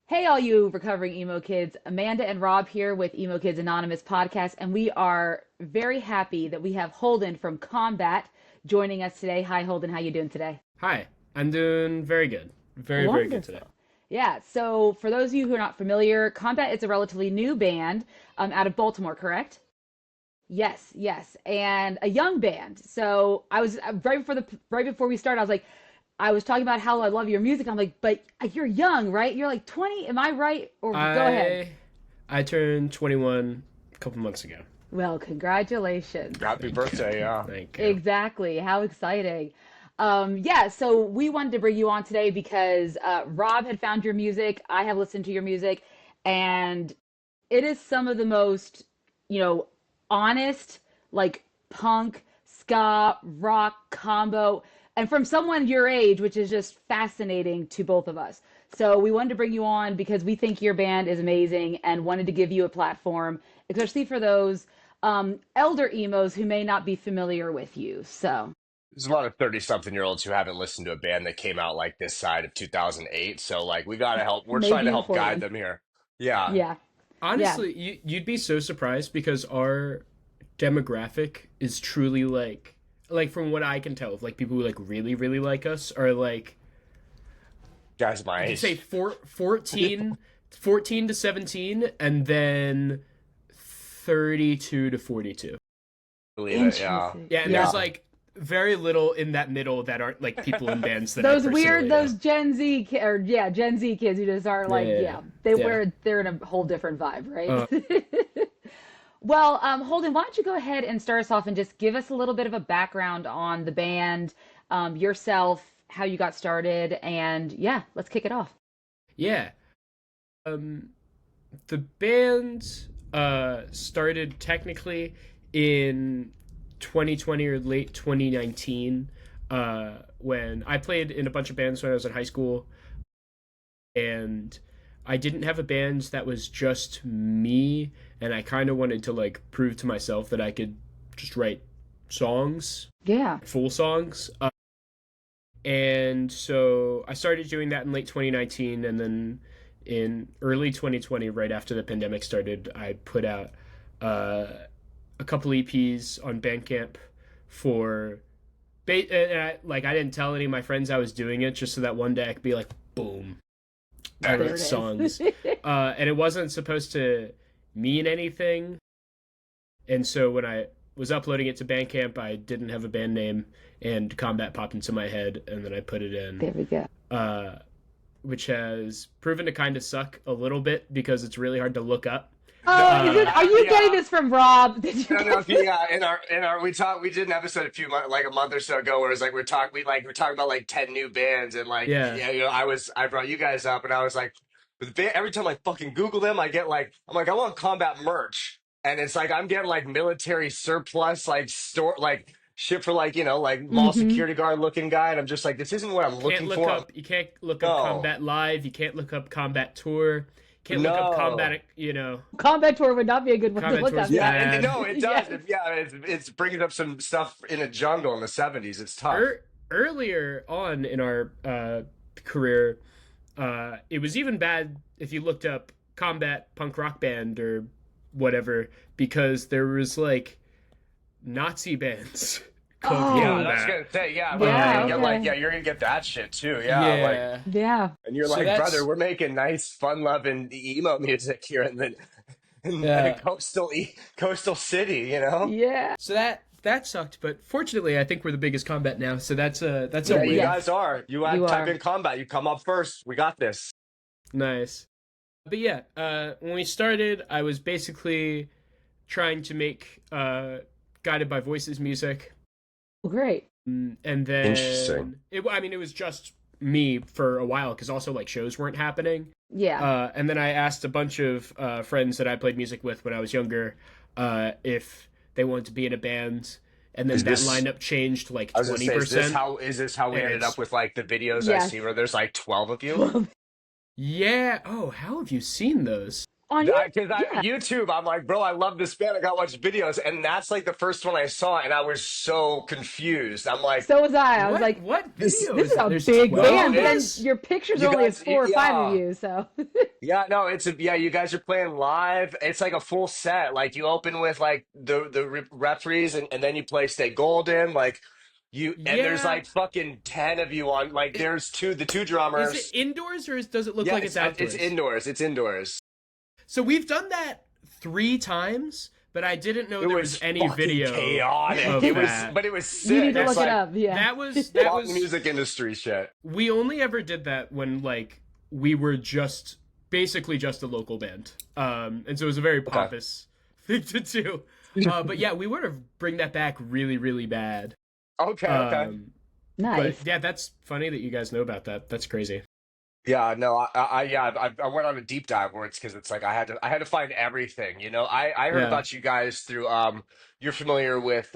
Hey, all you recovering emo kids. Amanda and Robb here with Emo Kids Anonymous podcast, and we are very happy that we have Holden from Combat joining us today. Hi, Holden. How you doing today? Hi, I'm doing very good. Very good today. Wonderful. Yeah, so for those of you who are not familiar, Combat is a relatively new band out of Baltimore, correct? Yes, yes, and a young band. So I was right before we started, I was talking about how I love your music. I'm like, but you're young, right? You're like 20. Am I right? Or go ahead. I turned 21 a couple months ago. Well, congratulations. Happy birthday, yeah. Thank you. Exactly. How exciting. Yeah, so we wanted to bring you on today because Rob had found your music. I have listened to your music, and it is some of the most, you know, honest, like punk, ska, rock combo, and from someone your age, which is just fascinating to both of us. So we wanted to bring you on because we think your band is amazing and wanted to give you a platform, especially for those elder emos who may not be familiar with you. So, There's a lot of 30-something-year-olds who haven't listened to a band that came out like this side of 2008. So, like, we gotta help. We're trying maybe to help before guide then. them here. Yeah. Yeah. Yeah. Honestly, you'd be so surprised because our demographic is truly like from what I can tell, like people who like really like us are like Guys my you say age. 14 to 17 and then 32 to 42. Believe it, yeah. Interesting. Yeah, and Yeah. there's like very little in that middle that aren't like people in bands that I Those personally weird, know. those Gen Z kids who just are like, Yeah. Yeah. they're in a whole different vibe, Uh, right? Well, Holden, why don't you go ahead and start us off and just give us a little bit of a background on the band, yourself, how you got started, and yeah, let's kick it off. yeah. Um the band started technically in 2020 or late 2019 when I played in a bunch of bands when I was in high school, and I didn't have a band that was just me, and I kind of wanted to like prove to myself that I could just write songs, Yeah. full songs. And so I started doing that in late 2019, and then in early 2020, right after the pandemic started, I put out uh, a couple EPs on Bandcamp for I didn't tell any of my friends I was doing it, just so that one day I could be like, boom, I There it wrote is. songs. And it wasn't supposed to mean anything. And so when I was uploading it to Bandcamp, I didn't have a band name, and Combat popped into my head, and then I put it There in, we go. which has proven to kind of suck a little bit because it's really hard to look up. Oh, are you getting Yeah. this from Rob? Did you No, get no, yeah. In our we did an episode like a month or so ago where it was like we're talking about like 10 new bands, and like, Yeah. yeah, I brought you guys up, and I was like, every time I fucking Google them, I'm like, I want Combat merch, and it's like I'm getting like military surplus, like store, like shit for like, like mall hmm security guard looking guy, and I'm just like, this isn't what I'm Can't looking look for. up. You can't look up No, Combat Live. You can't look up Combat Tour. Can't look up no. Combat. Combat Tour would not be a good one to Combat look Tour's up. Yeah, Yeah. and bad. no, it does. Yes. Yeah, it's bringing up some stuff in a jungle in the '70s. It's tough. Earlier on in our career, it was even bad if you looked up Combat Punk Rock Band or whatever, because there was like Nazi bands called Yeah, Oh, I was Combat. gonna say, yeah, but you're yeah, gonna get like, okay. yeah, you're gonna get that shit too, yeah, like, Yeah. Yeah. and you're So like, brother, that's we're making nice, fun-loving emo music here in yeah. coastal city, you know? Yeah. So that sucked, but fortunately, I think we're the biggest Combat now, so that's a Yeah, you win. Yes, guys are. You you type are. in combat, you come up first. We got this. Nice. But yeah, when we started, I was basically trying to make guided by voices music. Well, great. And Interesting. then I mean, it was just me for a while because also like shows weren't happening. Yeah. And then I asked a bunch of friends that I played music with when I was younger if they wanted to be in a band, and then Is that this? lineup changed like I was gonna say, 20%. is this how we And ended up it's with like the videos I Yes. see where there's like 12 of you? Well, yeah. Oh, how have you seen those? On you? Because Yeah. YouTube, I'm like, bro, I love this band. I got to watch videos, and that's like the first one I saw, and I was so confused. I'm like, So was I. I was What like, what this, video this is is that? a There's big 12 no, band, of but then us? it's your pictures you only has guys, 4 or 5 of yeah. you. So Yeah, no, yeah, you guys are playing live. It's like a full set. Like you open with like the referees and then you play Stay Golden. Like and there's Yeah. like fucking 10 of you on like Is, there's the two is it drummers. indoors or does it look Yeah, like it's it's outdoors? indoors. It's indoors. So we've done that 3 times, but I didn't know It there was was any fucking video chaotic. of It was that. but it was you need sick. to It's look it like up. Yeah. That pop was music industry shit. we only ever did that when like we were just basically just a local band. And so it was a very Okay. pompous thing to do. But yeah, we would have bring that back really, really bad. Okay. But Nice. yeah, that's funny that you guys know about that. That's crazy. Yeah, no, I went on a deep dive where it's because it's like I had to find everything. I heard Yeah. about you guys through you're familiar with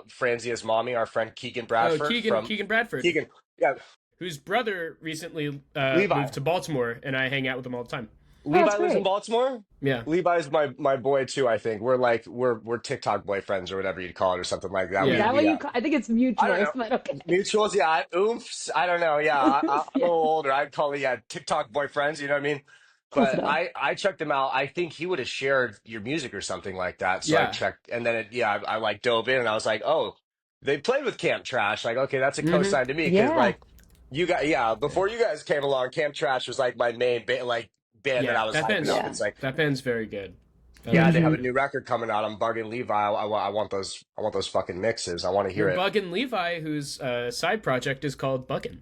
Franzia's mommy, our friend Keegan Oh, Bradford Keegan from Keegan Bradford, Keegan, yeah, whose brother recently Levi. moved to Baltimore, and I hang out with him all the time. Oh, that's Levi lives in great. Baltimore. Yeah. Levi's my boy too. I think we're TikTok boyfriends or whatever you'd call it or something like that. Is Yeah. that what you call? I think it's I don't mutuals, know. but okay. Mutuals, yeah. Oomph. I don't know. Yeah, I'm a Yeah. little older. I'd call it, yeah, TikTok boyfriends. You know what I mean? Close But enough. I checked him out. I think he would have shared your music or something like that. So I Yeah. checked, and then I like dove in, and I was like, oh, they played with Camp Trash. Like, okay, that's a Hmm. cosign to me because Yeah. like you got yeah. Before you guys came along, Camp Trash was like my main band that Yeah. I was hyping up. Yeah. It's like That band's very good. I yeah, like they that have a Hmm. band. new record coming out. I'm bugging Levi. I want those. I want those fucking mixes. I want to hear You're it. bugging Levi, whose side project is called Buggin'.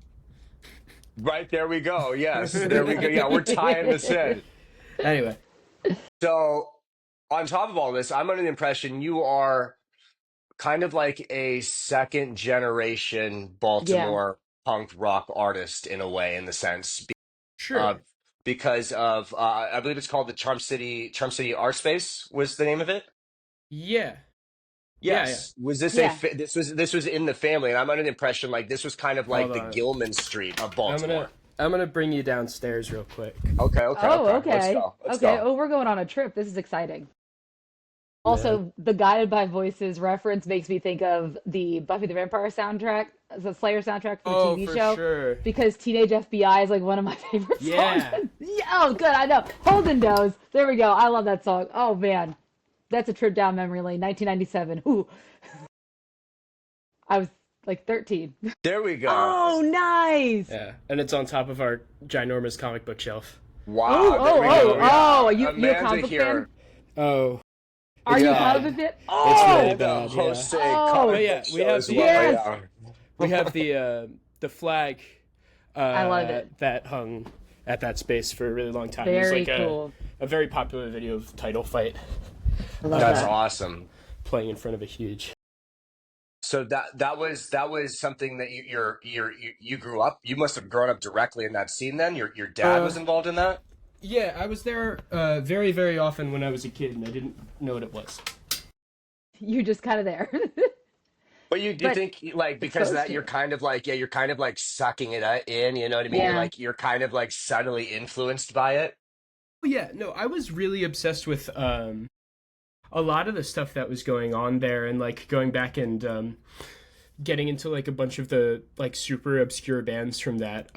Right, there we go. Yes, there we go. Yeah, we're tying this in. Anyway. So, on top of all this, I'm under the impression you are kind of like a second generation Yeah. Baltimore punk rock artist in a way, in the sense Sure. of because of I believe it's called the Charm City Art Space was the name of it. Yeah. Yeah. Yes, was this Yeah. this was in the family, and I'm under the impression like this was kind of like Hold the on. Gilman Street of I'm gonna Baltimore. I'm gonna bring you downstairs real quick. Oh, Okay. Let's okay. go. Let's Okay. go. Oh, we're going on a trip. This is exciting. Yeah. Also, the Guided by Voices reference makes me think of the Buffy the Vampire soundtrack, the Slayer soundtrack from the Oh, TV for show, sure. because Teenage FBI is like one of my favorite songs. Yeah. Yeah, oh, good. I know. Holden knows. There we go. I love that song. Oh, man. That's a trip down memory lane. 1997. Ooh. I was like 13. There we go. Oh, nice. Yeah. And it's on top of our ginormous comic book shelf. Wow. Oh, There we go. oh. Yeah. You a Amanda comic book here. fan? Oh. Are It's you a bad. comic book fan? It's Oh, really And bad, yeah. hosting Oh. comic Oh, yeah, book we show have as the- well. Yes. Yeah. We have the flag I love it. that hung at that space for a really long time. Very it was like cool. a very popular video of the title fight I love That's that. awesome. playing in front of a huge. So that was something that you grew up. You must have grown up directly in that scene. Then your dad was involved in that. Yeah, I was there very, very often when I was a kid, and I didn't know what it was. You're just kind of there. But you But think like because of supposed that to. you're kind of like you're kind of like sucking it in. You know what I mean? Yeah. You're kind of like subtly influenced by it. Oh, yeah, no, I was really obsessed with a lot of the stuff that was going on there, and like going back and getting into like a bunch of the like super obscure bands from that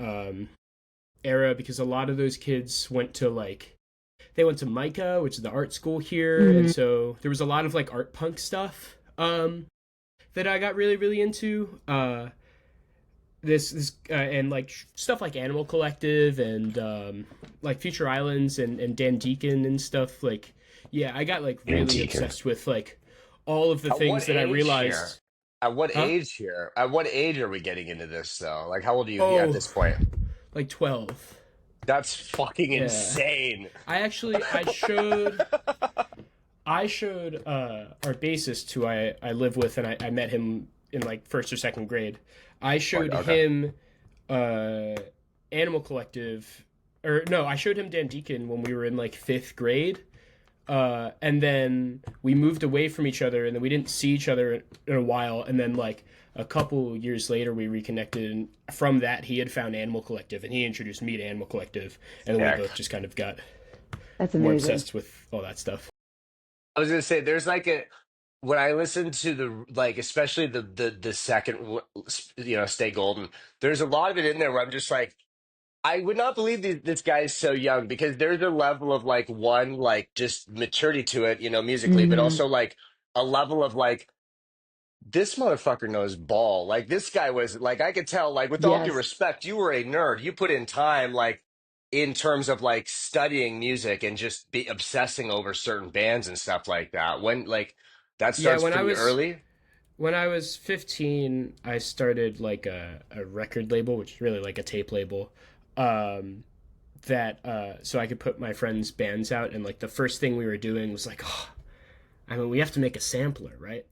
era, because a lot of those kids went to like they went to Micah, which is the art school here, and so there was a lot of like art punk stuff that I got really really into. This and like stuff like Animal Collective and like Future Islands and Dan Deacon and stuff. Like, yeah, I got like Dan really Deacon. obsessed with like all of the At things what that I age realized. here? At what Huh? age here? At what age are we getting into this though? Like how old are you Oh. at this point? Like 12. That's fucking Yeah. insane. I showed our bassist who I live with, and I met him in like first or second grade. I showed Okay. him Animal Collective, or no, I showed him Dan Deacon when we were in like fifth grade. And then we moved away from each other, and then we didn't see each other in a while. And then like a couple years later, we reconnected. And from that, he had found Animal Collective, and he introduced me to Animal Collective, and then Sick. we both just kind of got That's more amazing. obsessed with all that stuff. I was gonna say there's like a when I listen to the like especially the second Stay Golden, there's a lot of it in there where I'm just like I would not believe this guy is so young because there's a level of like one like just maturity to it, musically, but Hmm. also like a level of like this motherfucker knows ball. Like this guy was like I could tell like with all due Yes. respect, you were a nerd. You put in time like in terms of like studying music and just be obsessing over certain bands and stuff like that. When like that Yeah, starts pretty early. when I was 15, I started like a record label, which is really like a tape label. Um, that so I could put my friends' bands out, and like the first thing we were doing was like, oh, I mean, we have to make a sampler, right?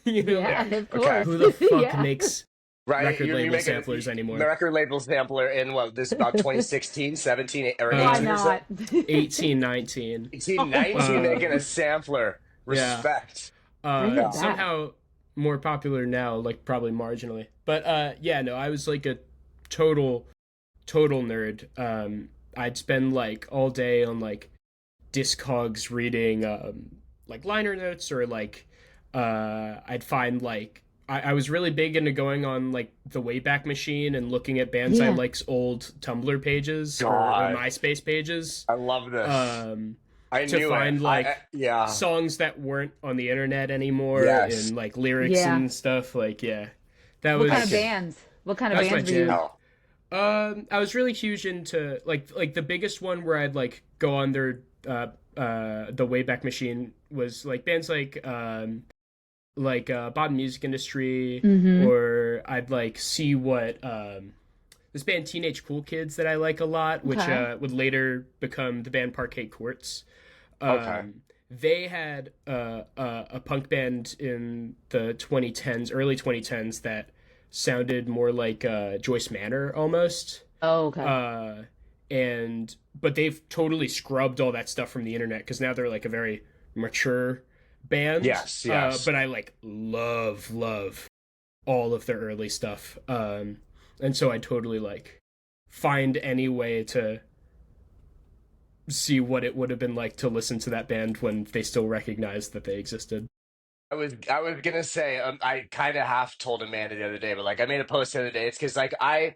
You know, Yeah, Yeah. like of Okay. course. who the fuck Yeah. makes Right. record You're label making samplers a anymore? record label sampler in what this is about 2016, 17, or Why 18 Uh, or so. not? 18, 19. 18, Oh my 19 Uh, making a goodness. sampler. yeah. Respect. Bring Yeah. it back. Somehow more popular now, like probably marginally. But yeah, no, I was like a total total nerd. I'd spend like all day on like Discogs reading like liner notes or like I'd find like I was really big into going on like the Wayback Machine and looking at bands I Yeah. like's old Tumblr pages or God, MySpace pages I love this. um, I to knew it. find I like yeah. songs that weren't on the internet anymore Yes. and like lyrics Yeah. and stuff. Like yeah, that What kind I of was could. bands? What kind of that was my bands were you? jam. Oh, I was really huge into like the biggest one where I'd like go on their the Wayback Machine was like bands like Bob Music Industry, Mm-hmm. or I'd like see what this band Teenage Cool Kids that I like a lot, which Okay. would later become the band Parquet Courts. okay. They had a punk band in the 2010s, early 2010s that sounded more like Joyce Manor almost. Oh, okay. Uh, and but they've totally scrubbed all that stuff from the internet because now they're like a very mature band. Yes, yes. But I like love all of their early stuff. And so I totally like find any way to see what it would have been like to listen to that band when they still recognized that they existed. I was gonna say I kind of half told Amanda the other day, but like I made a post the other day. It's because like I'm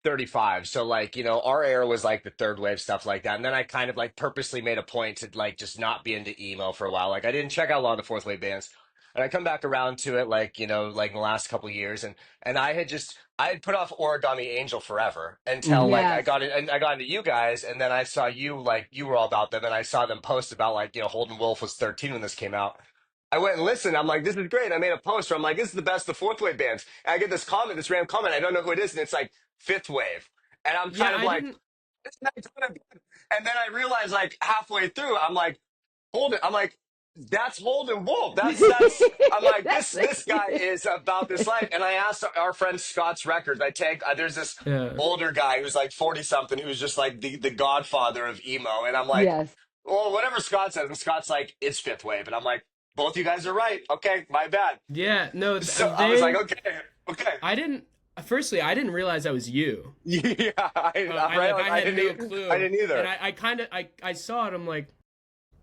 35, so like our era was like the third wave stuff like that, and then I kind of like purposely made a point to like just not be into emo for a while. Like I didn't check out a lot of the fourth wave bands, and I come back around to it like like in the last couple of years, and I had put off Origami Angel forever until Mm-hmm. like Yes. I got into you guys, and then I saw you like you were all about them, and I saw them post about like Holden Wolf was 13 when this came out. I went and listened. I'm like, this is great. I made a post where I'm like, this is the best of the fourth wave bands. And I get this comment, this random comment. I don't know who it is, and it's like fifth wave. And I'm Yeah, kind of I like, didn't. it's not kind of good. And then I realized like halfway through, I'm like, Holden. I'm like, that's Holden Wolf. That's. I'm like, That's this guy like, is about this life. And I asked our friend Scott's Records. I tagged. There's this Yeah, older guy who's like 40 something who's just like the godfather of emo. And I'm like, yes. well, whatever Scott says, and Scott's like, it's fifth wave, and I'm like, both you guys are right. Okay, my bad. yeah. No, So I was like, they. okay, okay, I didn't. Firstly, I didn't realize that was you. yeah, I right. like Like, I had no didn't, I clue, didn't and either. I kind of I saw it. I'm like,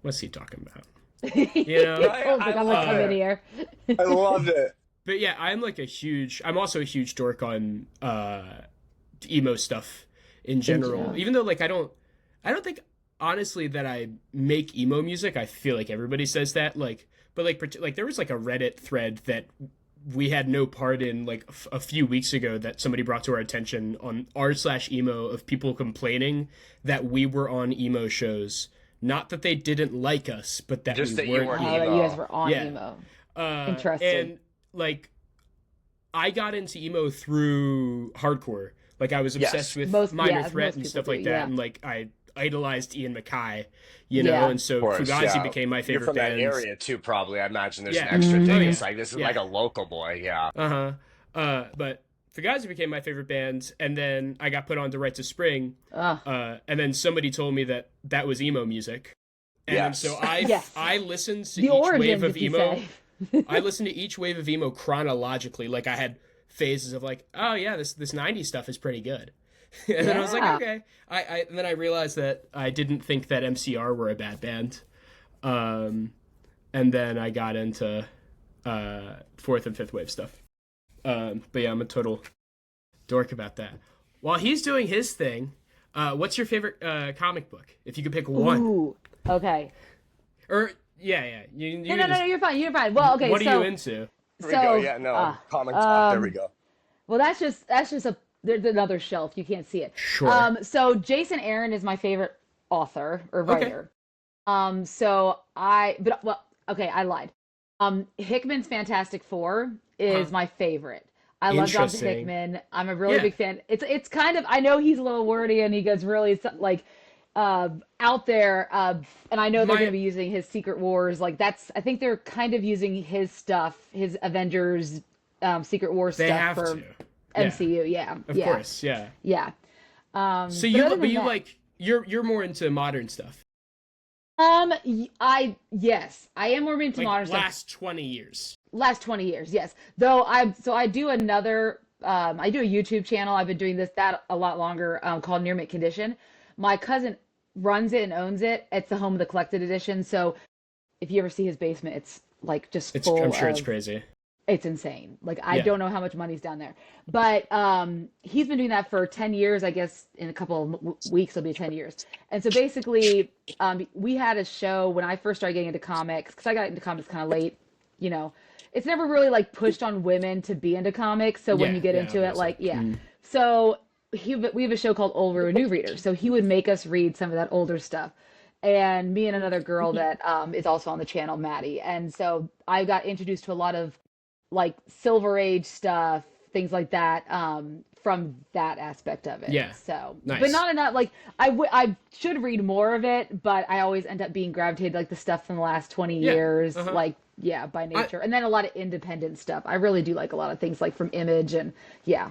what's he talking about? You know. Right? Cole's I like, I'm gonna come loved in it. here. I loved it. But yeah, I'm also a huge dork on emo stuff in general. Yeah. Even though like I don't think honestly that I make emo music. I feel like everybody says that like but like there was like a Reddit thread that we had no part in like a few weeks ago that somebody brought to our attention on r/emo of people complaining that we were on emo shows, not that they didn't like us but that Just we that you weren't weren't Oh, that emo. you guys emo. were on Yeah. emo. uh Interesting. and like I got into emo through hardcore. Like I was obsessed Yes. with Most, Minor yeah, Threat most and people stuff do. like that, Yeah. and like I idolized Ian MacKaye, Yeah. and so Of course, Fugazi yeah. became my You're favorite from that bands. area too, probably. I imagine there's an Yeah. extra Oh thing. yeah. It's like this is like Yeah. a local boy. Yeah. Uh-huh. But Fugazi became my favorite band, and then I got put on to Rites of Spring, Ugh. and then somebody told me that that was emo music, and Yes. so Yes. I listened to The each wave origins, of if you emo. say. I listened to each wave of emo chronologically. Like I had phases of like, oh yeah, this '90s stuff is pretty good. And then I was like, Yeah. okay. And then I realized that I didn't think that MCR were a bad band. Um, and then I got into fourth and fifth wave stuff. But yeah, I'm a total dork about that. While he's doing his thing, what's your favorite comic book? If you could pick one, Ooh. Okay. or yeah, you No, can no, just, no, you're fine. You're fine. Well, okay. what are you So, into? There we go. so, Yeah, no. uh, Comic talk. There we um, go. well, that's just a there's another shelf. You can't see it. Sure. So Jason Aaron is my favorite author or Okay. writer. But well, okay, I lied. Hickman's Fantastic Four Huh. is my favorite. I love Jonathan Interesting. Hickman. I'm a really Yeah. big fan. It's kind of, I know he's a little wordy and he goes really like out there, and I know they're going to My be using his Secret Wars. Like that's, I think they're kind of using his stuff, his Avengers, Secret Wars They stuff have for to. Yeah. MCU. Yeah, Of yeah, course. Yeah. yeah. So But other but than you that, like you're more into modern stuff, yes, I am more into like modern stuff. last 20 years. Last 20 years, yes. Though I do another I do a YouTube channel. I've been doing that a lot longer, called Near Mint Condition. My cousin runs it and owns it. It's the home of the collected edition. So if you ever see his basement, it's like just I'm full sure it's of, crazy. it's insane. Like I Yeah. don't know how much money's down there. But he's been doing that for 10 years. I guess in a couple of weeks it'll be 10 years. And so basically, we had a show when I first started getting into comics, because I got into comics kind of late, you know. It's never really like pushed on women to be into comics. So when Yeah. you get Yeah. into it, Obviously. like, yeah. So we have a show called Old New Reader. So he would make us read some of that older stuff. And me and another girl that is also on the channel, Maddie. And so I got introduced to a lot of like Silver Age stuff, things like that, from that aspect of it. Yeah. So, but Nice. not enough. Like I should read more of it, but I always end up being gravitated like the stuff from the last 20 Yeah. years, Uh huh. like yeah, by I nature, and then a lot of independent stuff. I really do like a lot of things like from Image and yeah,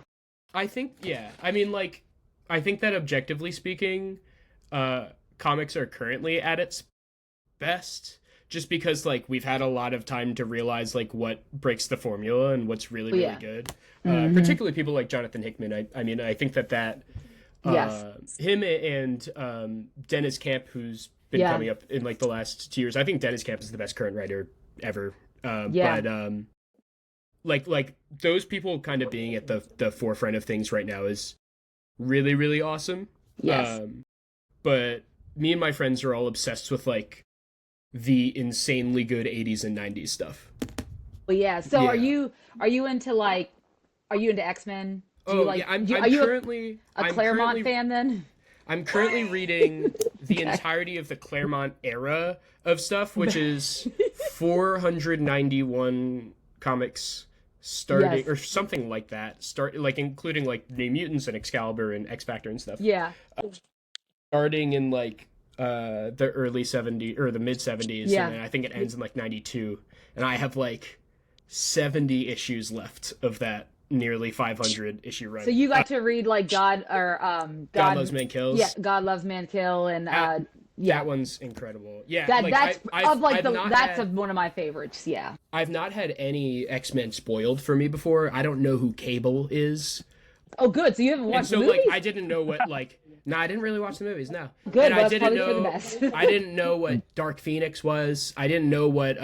I think yeah. I mean, like, I think that objectively speaking, comics are currently at its best. Just because like we've had a lot of time to realize like what breaks the formula and what's really really yeah, good. hmm, Particularly people like Jonathan Hickman. I mean I think that yes, him and Dennis Camp, who's been yeah, coming up in like the last 2 years. I think Dennis Camp is the best current writer ever. yeah, But like those people kind of being at the forefront of things right now is really really awesome. yes. But me and my friends are all obsessed with like the insanely good 80s and 90s stuff. Well, yeah. So Yeah. are you into like are you into X-Men? Do you Oh like yeah, I'm are I'm you currently a I'm Claremont currently fan then? I'm currently reading the Okay. entirety of the Claremont era of stuff, which is 491 comics starting Yes. or something like that. Start like including like New Mutants and Excalibur and X Factor and stuff. Yeah. Starting in like the early 70s or the mid 70s, and Yeah. then I think it ends in like 92, and I have like 70 issues left of that nearly 500 issue So run. you got to read like God or God Loves Man yeah, Kills. God Loves Man Kill and yeah. That one's incredible. Yeah, That like that's of like I've the not that's had of one of my favorites. Yeah. I've not had any X-Men spoiled for me before. I don't know who Cable is. Oh, good. So you haven't And watched the so like movies? I didn't know what like no, I didn't really watch the movies, no. Good. And Well, I that's didn't probably for the know best. I didn't know what Dark Phoenix was. I didn't know what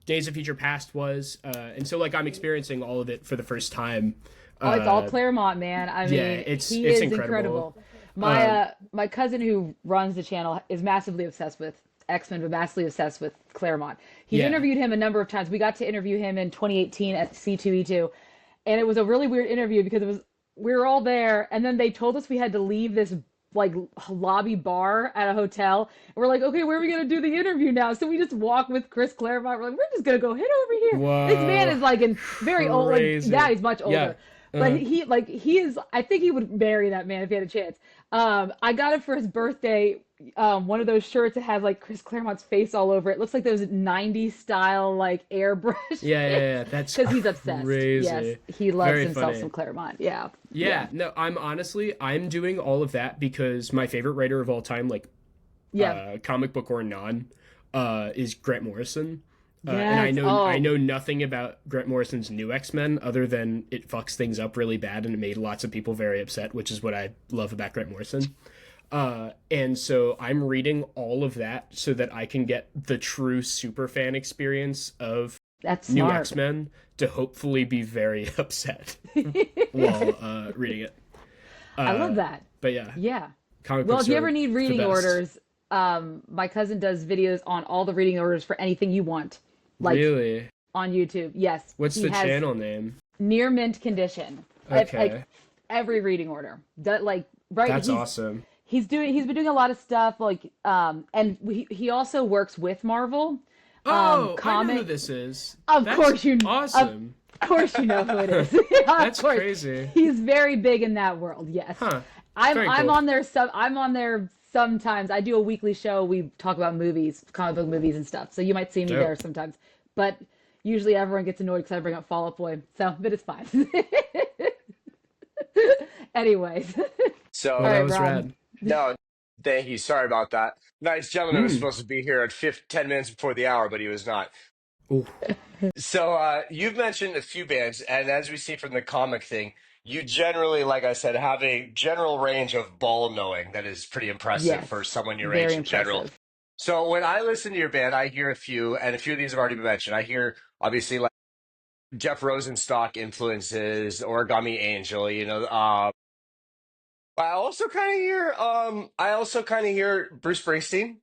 Days of Future Past was. And so like I'm experiencing all of it for the first time. Oh, it's all Uh Claremont, man. I mean, yeah, it's he it's is incredible. incredible. My Um my cousin who runs the channel is massively obsessed with X-Men, but massively obsessed with Claremont. He's yeah. interviewed him a number of times. We got to interview him in 2018 at C2E2, and it was a really weird interview because it was we were all there, and then they told us we had to leave this like lobby bar at a hotel. And we're like, okay, where are we gonna do the interview now? So we just walk with Chris Claremont. We're like, we're just gonna go hit over here. This man Whoa. is like in very old, like yeah, Crazy. he's much Yeah. older. But Uh he is I think he would marry that man if he had a chance. I got him for his birthday, one of those shirts that has like Chris Claremont's face all over it. Looks like those 90s style like airbrush yeah, yeah, things. yeah. That's Because he's obsessed. Yes, crazy. he loves Very himself funny. some Claremont. Yeah. Yeah. Yeah, no, I'm doing all of that because my favorite writer of all time, like Yeah. comic book or non, is Grant Morrison. And Yes. I Oh, know nothing about Grant Morrison's new X-Men other than it fucks things up really bad and it made lots of people very upset, which is what I love about Grant Morrison. And so I'm reading all of that so that I can get the true super fan experience of that's new smart. X-Men to hopefully be very upset while reading it. I love Uh, that. but yeah, Yeah. comic Well, if books you ever are need the reading best. orders, my cousin does videos on all the reading orders for anything you want, like Really? on YouTube. Yes, What's he the has channel name? near mint condition. Like Okay, every reading order. Like right, that's awesome. he's been doing a lot of stuff like and he also works with Marvel Oh, I know who comic. this is. Of That's course you of awesome. course you know who it is. Yeah, of That's course. crazy. He's very big in that world. Yes. Huh. I'm Very I'm cool. on there I'm on there sometimes. I do a weekly show. We talk about movies, comic book movies and stuff. So you might see me there Dope. sometimes. But usually everyone gets annoyed because I bring up Fall Out Boy. So, but it's fine. Anyways. So Oh, All that right, was Rob. rad. no, thank you. Sorry about that. Nice gentleman was Mm. supposed to be here at 10 minutes before the hour, but he was not. Ooh. So you've mentioned a few bands, and as we see from the comic thing, you generally, like I said, have a general range of ball knowing that is pretty impressive for Yes. someone your Very age in general. impressive. So when I listen to your band, I hear a few, and a few of these have already been mentioned. I hear obviously like Jeff Rosenstock influences, Origami Angel, I also kind of hear Bruce Springsteen,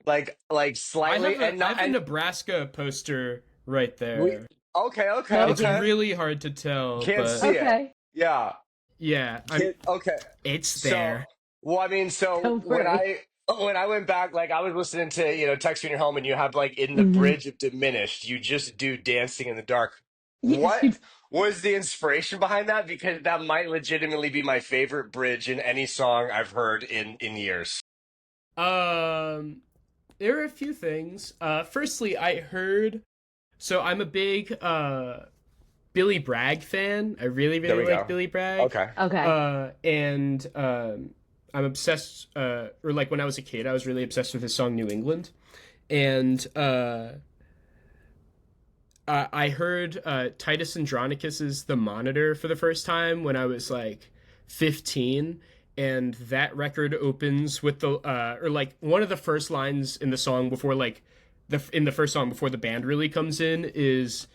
like slightly, and I not have a and Nebraska poster right we. there. Okay, okay, Heck It's yeah. okay. really hard to tell, Can't but see it. Okay. Yeah. yeah, I'm Okay. it's So, there. well, I mean, so Don't worry. when I went back, like I was listening to, Text Me in Your Home, and you have like in the Hmm. bridge of Diminished, you just do Dancing in the Dark. Yes, What was the inspiration behind that? Because that might legitimately be my favorite bridge in any song I've heard in years. Um, there are a few things. Firstly, I heard. So I'm a big Billy Bragg fan. I really There really we like go. Billy Bragg. Okay. Okay. And I'm obsessed. Or like when I was a kid, I was really obsessed with his song New England, and I heard Titus Andronicus's "The Monitor" for the first time when I was like 15, and that record opens with the or like one of the first lines in the song before like in the first song before the band really comes in is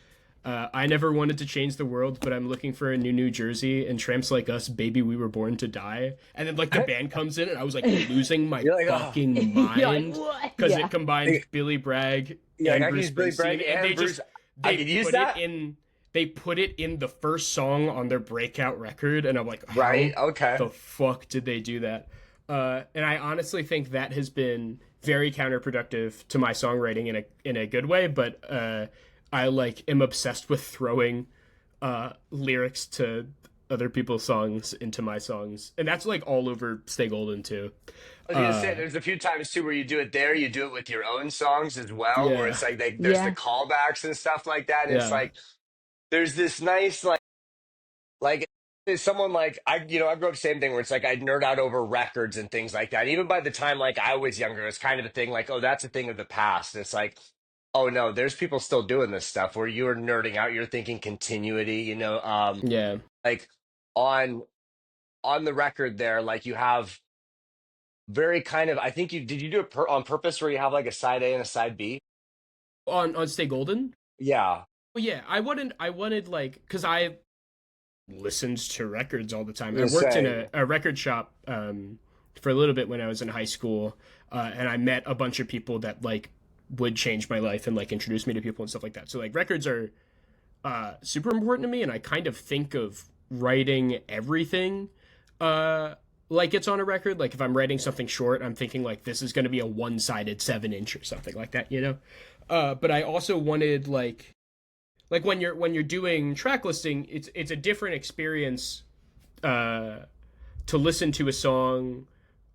I never wanted to change the world, but I'm looking for a New Jersey and tramps like us, baby, we were born to die. And then like the band comes in, and I was like losing my You're like, oh, fucking You're like, mind what? because it Yeah. combined Billy Bragg yeah, like and I can Bruce use Billy Bragg Springsteen, and and Bruce. I they could use put it that, in the first song on their breakout record, and I'm like, right? how Okay. the fuck did they do that? And I honestly think that has been very counterproductive to my songwriting in a good way, but I like am obsessed with throwing lyrics to other people's songs into my songs, and that's like all over Stay Golden too. I was gonna say, Uh, there's a few times too where you do it there, you do it with your own songs as well, where yeah, it's like there's the Yeah. callbacks and stuff like that, and it's yeah, like there's this nice like there's someone like I grew up same thing where it's like I'd nerd out over records and things like that. Even by the time like I was younger, it's kind of a thing like, oh, that's a thing of the past. And it's like, oh no, there's people still doing this stuff where you're nerding out, you're thinking continuity, yeah. like on the record there, like you have very kind of, I think you did you do it on purpose where you have like a side A and a side B? On Stay Golden. Yeah. Well, yeah, I wanted like because I listened to records all the I'm time. I gonna worked in say, a record shop for a little bit when I was in high school, and I met a bunch of people that like would change my life and like introduce me to people and stuff like that. So like records are super important to me, and I kind of think of writing everything like it's on a record. Like if I'm writing something short, I'm thinking like this is going to be a one-sided 7 inch or something like that, you know. But I also wanted like when you're doing track listing, it's a different experience uh, to listen to a song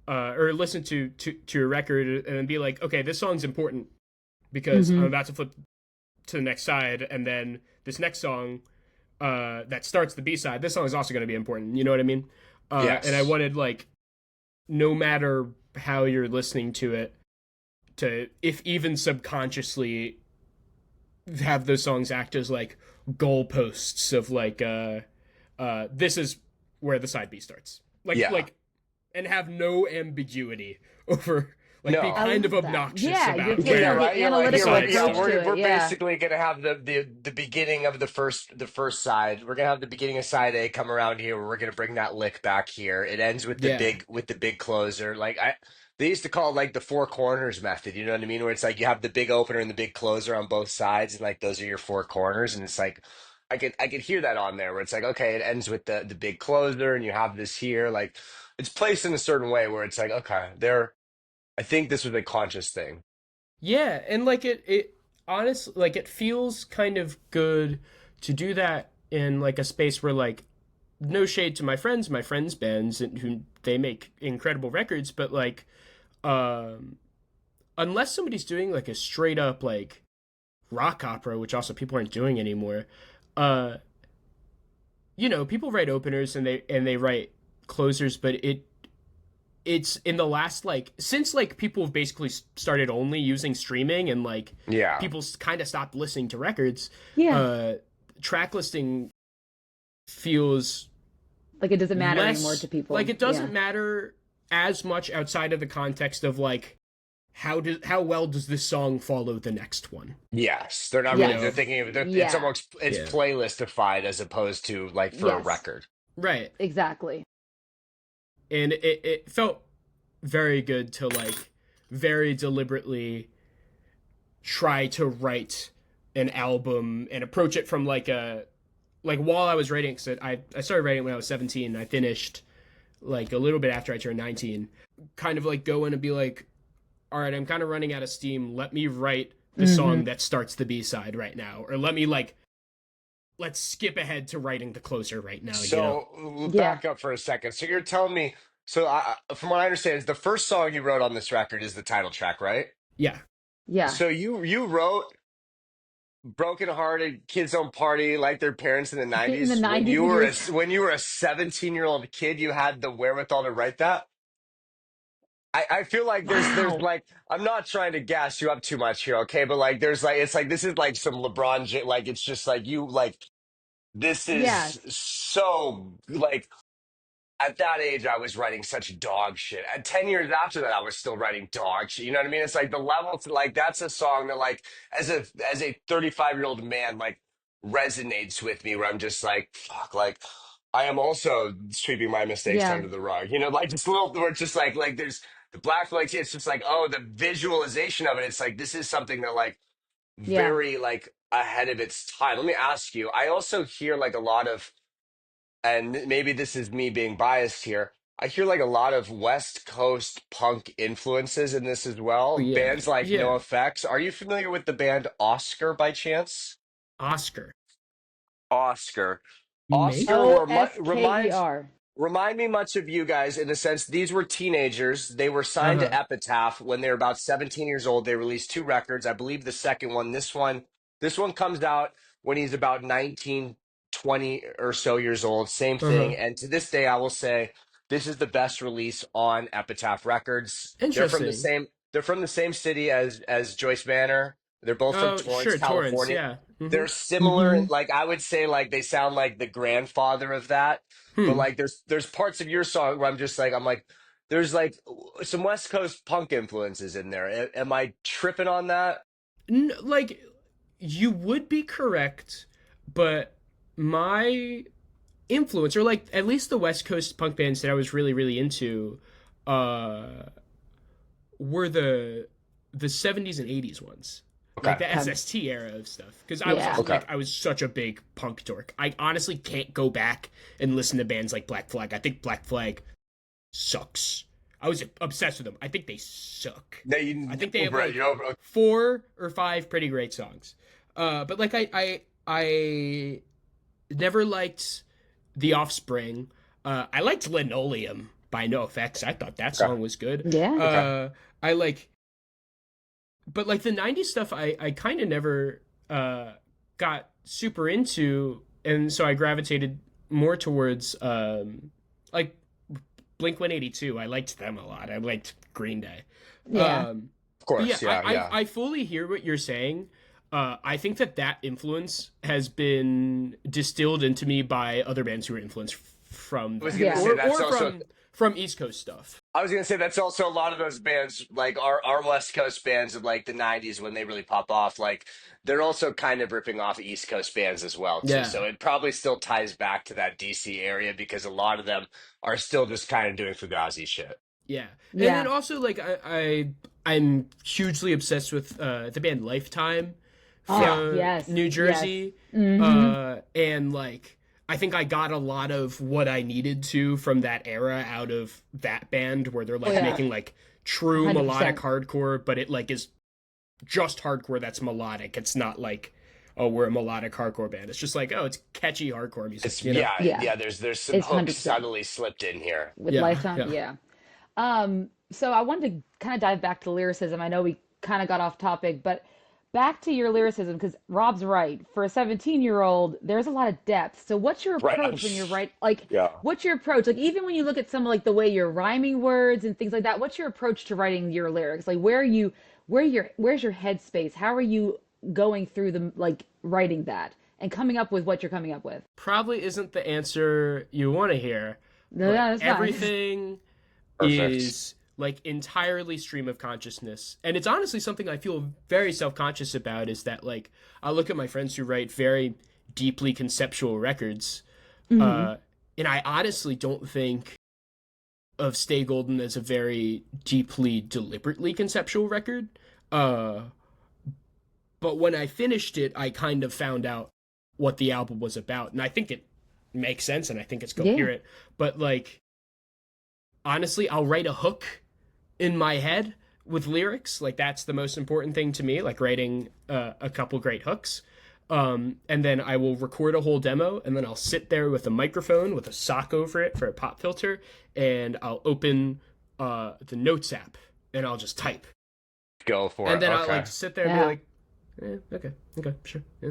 or listen to a record and then be like, okay, this song's important because I'm Hmm. about to flip to the next side, and then this next song that starts the B side, this song is also going to be important. You know what I mean? And I yes. wanted like no matter how you're listening to it, to if even subconsciously have those songs act as like goalposts of like this is where the side B starts. Yeah. And have no ambiguity over like be No. I kind of love that. obnoxious Yeah, about you're Yeah, where taking right. the You're like, the you're analytical like, side yeah, approach start. to we're it. Yeah. basically gonna have the beginning of the first side. We're gonna have the beginning of side A come around here. Where we're gonna bring that lick back here. It ends Yeah. with the big closer. Like they used to call it like the four corners method. You know what I mean? Where it's like you have the big opener and the big closer on both sides, and like those are your four corners. And it's like I could hear that on there where it's like, okay, it ends with the big closer, and you have this here. Like it's placed in a certain way where it's like, okay, there. I think this was a conscious thing. Yeah, and like it honestly like it feels kind of good to do that in like a space where like no shade to my friends bands and who they make incredible records, but like um unless somebody's doing like a straight up like rock opera, which also people aren't doing anymore, uh people write openers and they write closers, but it's in the last like since like people have basically started only using streaming and like Yeah. people kind of stopped listening to records. Yeah. uh Track listing feels Like it doesn't matter anymore less to people. like it Yeah. doesn't matter as much outside of the context of like how well does this song follow the next one. Yes, they're not really. Yes. They're thinking of it. It's Yeah. almost it's Yeah. playlistified as opposed to like for a Yes. record. Right. Exactly. And it felt very good to like very deliberately try to write an album and approach it from like a like while I was writing, because I started writing when I was 17 and I finished like a little bit after I turned 19, kind of like go in and be like, all right, I'm kind of running out of steam, let me write the song that starts the B-side right now, or let's skip ahead to writing the closer right now. So Yeah. back up for a second. So you're telling me. So from what I understand, is the first song you wrote on this record is the title track, right? Yeah. Yeah. So you wrote "Broken Hearted," "Kids Don't Party Like Their Parents" in the In the '90s when 90s, you when were you a 17-year-old kid. You had the wherewithal to write that. I feel like there's wow. like I'm not trying to gas you up too much here, okay? But like there's like it's like this is like some like it's just like you like this is Yes. so like at that age I was writing such dog shit. At 10 years after that I was still writing dog shit. You know what I mean? It's like the level to like that's a song that like as a 35-year-old man like resonates with me where I'm just like fuck like I am also sweeping my mistakes Yeah. under the rug. You know, like just little where it's just like there's the black flags. It's just like oh the visualization of it. It's like this is something that like Yeah. very like ahead of its time. Let me ask you. I also hear like a lot of and maybe this is me being biased here. I hear like a lot of West Coast punk influences in this as well. Yeah. Bands like Yeah. NoFX. Are you familiar with the band Oscar by chance? Oscar. Oscar. You may. Oscar reminds OSKER. remind me much of you guys in the sense these were teenagers. They were signed to Uh-huh. Epitaph when they were about 17 years old. They released two records. I believe the second one, this one comes out when he's about 19, 20 or so years old. Same thing. Uh-huh. And to this day, I will say this is the best release on Epitaph Records. Interesting. They're from the same city as Joyce Manor. They're both from Oh, Torrance, sure, Torrance, California. yeah. Mm-hmm. They're similar, Mm-hmm. like I would say, like they sound like the grandfather of that. But Hmm. like, there's parts of your song where I'm like, there's like some West Coast punk influences in there. Am I tripping on that? Like, you would be correct, but my influence, or like at least the West Coast punk bands that I was really, really into, uh, were the 70s and 80s ones. Okay. Like the SST era of stuff, because I was Yeah. also, Okay. like I was such a big punk dork. I honestly can't go back and listen to bands like Black Flag. I think Black Flag sucks. I was obsessed with them. I think they suck. No, you, I think they have Brett, like you're over. 4 or 5 pretty great songs. But like I never liked The Offspring. I liked Linoleum by NoFX. I thought that Okay. song was good. Yeah. I like, but like the '90s stuff, I kind of never got super into, and so I gravitated more towards like Blink 182. I liked them a lot. I liked Green Day. Yeah. Of But yeah, course, yeah, I yeah. I fully hear what you're saying. I think that influence has been distilled into me by other bands who were influenced from I was that, gonna Yeah. say that's or also. from East Coast stuff. I was gonna say that's also a lot of those bands, like our West Coast bands of like the '90s when they really pop off. Like they're also kind of ripping off East Coast bands as well too. Yeah, So it probably still ties back to that DC area because a lot of them are still just kind of doing Fugazi shit. yeah, and then Yeah. also like I'm hugely obsessed with the band Lifetime Yeah. Oh, from yes. New Yes. Jersey, Mm-hmm. and like I think I got a lot of what I needed to from that era out of that band, where they're Oh, like yeah. making like true melodic 100%. hardcore, but it like is just hardcore that's melodic. It's not like, oh, we're a melodic hardcore band. It's just like, oh, it's catchy hardcore music, It's you know? yeah, Yeah. yeah. There's some It's hooks 100%. subtly slipped in here. With Yeah, Lifetime, yeah. yeah. So I wanted to kind of dive back to lyricism. I know we kind of got off topic, but back to your lyricism, because Rob's right. For a 17-year-old, there's a lot of depth. So what's your Right. approach when you're writing? Like, Yeah. what's your approach? Like, even when you look at some like the way you're rhyming words and things like that, what's your approach to writing your lyrics? Like, where's your headspace? How are you going through the like writing that and coming up with what you're coming up with? Probably isn't the answer you want to hear, No, but that's fine. everything Perfect. is like entirely stream of consciousness. And it's honestly something I feel very self-conscious about, is that like I look at my friends who write very deeply conceptual records, and I honestly don't think of Stay Golden as a very deeply, deliberately conceptual record. But when I finished it, I kind of found out what the album was about, and I think it makes sense, and I think it's coherent. But like, honestly, I'll write a hook in my head with lyrics. Like that's the most important thing to me. Like writing a couple great hooks. And then I will record a whole demo, and then I'll sit there with a microphone with a sock over it for a pop filter, and I'll open the Notes app, and I'll just type. Go for it. And then I'll Okay. like sit there and be like, okay, sure. Yeah.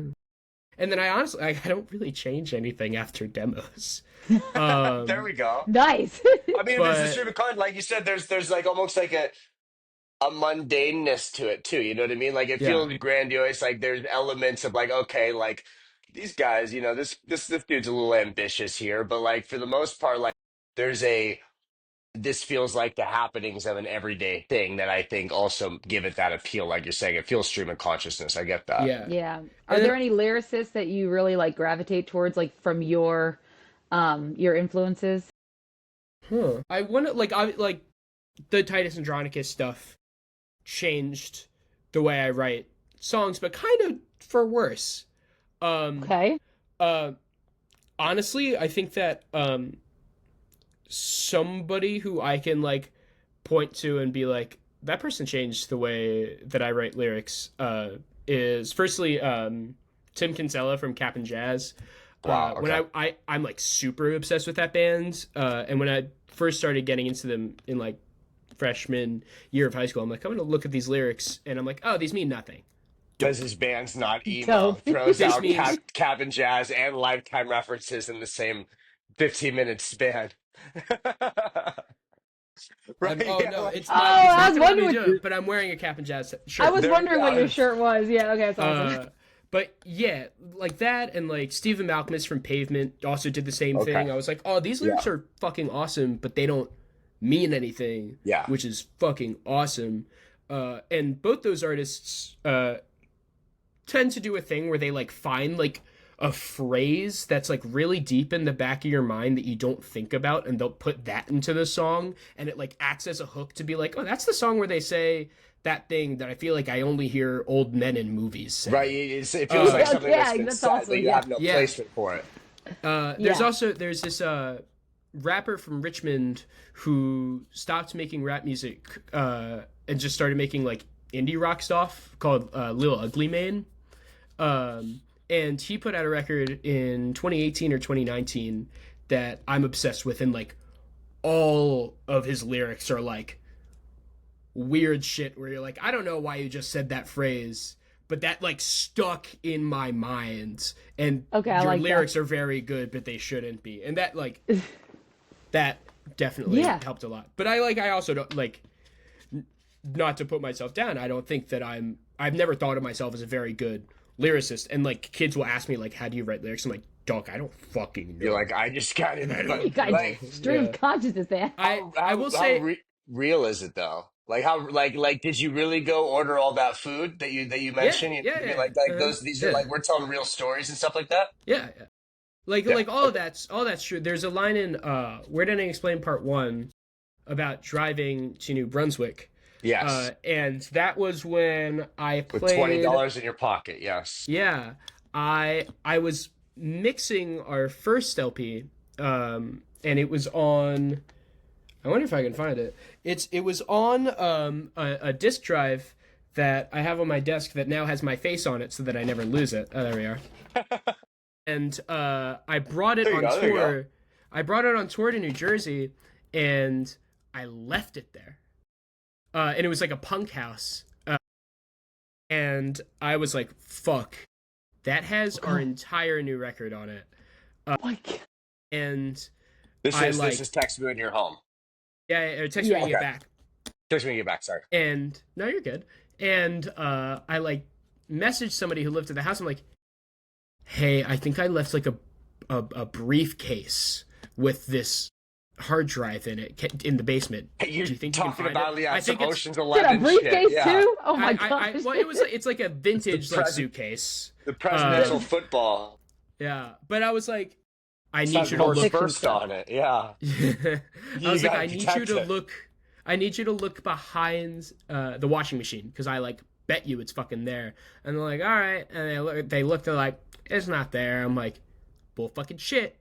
And then I honestly, I don't really change anything after demos. There we go. Nice. I mean, But- there's a stream of content, like you said. There's like almost like a mundaneness to it too. You know what I mean? Like it Yeah. feels grandiose. Like there's elements of like, okay, like these guys, you know, this dude's a little ambitious here, but like for the most part, like there's this feels like the happenings of an everyday thing that I think also give it that appeal. Like you're saying, it feels stream of consciousness. I get that. Yeah. Yeah. Are And there then- any lyricists that you really like gravitate towards, like from your influences? I want to like the Titus Andronicus stuff changed the way I write songs, but kind of for worse. Okay. Honestly, I think that somebody who I can like point to and be like, that person changed the way that I write lyrics is firstly Tim Kinsella from Cap and Jazz. Wow, When okay. I'm like super obsessed with that band, and when I first started getting into them in like freshman year of high school, I'm like, I'm gonna look at these lyrics, and I'm like, oh, these mean nothing. Because his band's not emo, Dope. throws This out means- Cabin Jazz and Lifetime references in the same 15-minute span. Right? Oh Yeah, no, like- it's Oh, not. I It's was not the wondering one we what do, you- but I'm wearing a Cap and Jazz shirt. I was There wondering we what go. your shirt was. Yeah, okay, that's awesome. But yeah, like that, and like Stephen Malkmus from Pavement also did the same Okay. thing. I was like, oh, these lyrics are fucking awesome, but they don't mean anything. Yeah. Which is fucking awesome. And both those artists tend to do a thing where they like find like a phrase that's like really deep in the back of your mind that you don't think about, and they'll put that into the song, and it like acts as a hook to be like, oh, that's the song where they say that thing that I feel like I only hear old men in movies say. Right, it feels like something yeah, that's been that's said, awesome, but you yeah. have no Yeah. placement for it. There's this rapper from Richmond who stopped making rap music and just started making like indie rock stuff called Lil Ugly Mane. And he put out a record in 2018 or 2019 that I'm obsessed with, and like all of his lyrics are like weird shit where you're like, I don't know why you just said that phrase, but that like stuck in my mind, and Okay, I your like that. lyrics are very good, but they shouldn't be, and that like that definitely Yeah. helped a lot. But I also don't like, not to put myself down, I don't think that I'm I've never thought of myself as a very good lyricist, and like kids will ask me like, "How do you write lyrics?" I'm like, "Dog, I don't fucking You're know." like, I just got it. I You don't got know. stream Yeah. of consciousness, man. I will say Real is it though? Like how like did you really go order all that food that you yeah, mentioned? You know yeah, what I mean? yeah, Like those these are yeah, like we're telling real stories and stuff like that. yeah, yeah. Yeah. Like all that's true. There's a line in Where Did I Explain Part One about driving to New Brunswick, Yes. and that was when I With twenty played. dollars in your pocket. Yes. Yeah, I was mixing our first LP, and it was on. I wonder if I can find it. It was on a disc drive that I have on my desk that now has my face on it, so that I never lose it. Oh, there we are. And I brought it There you on go. There you go. tour. I brought it on tour to New Jersey, and I left it there. And it was like a punk house. And I was like, "Fuck, that has our entire new record on it." Oh my God. And This is text me when you're home. yeah, it text me when you get Okay. back. Text me when you get back. Sorry. And no, you're good. And I like messaged somebody who lived at the house. I'm like, "Hey, I think I left like a briefcase with this hard drive in it in the basement. Hey, you're Do you think you can talking find about it?" I some think Ocean's Did a 11 briefcase shit. Yeah. too? Oh my I gosh. well, it's like a vintage like suitcase. The presidential Um, football. Yeah, but I was like, I It's need got you to Horse look. First on it. Yeah. I was like, gotta I need you protect to it. look. I need you to look behind the washing machine because I like bet you it's fucking there. And they're like, all right. And they look. They're like, it's not there. I'm like, bull fucking shit.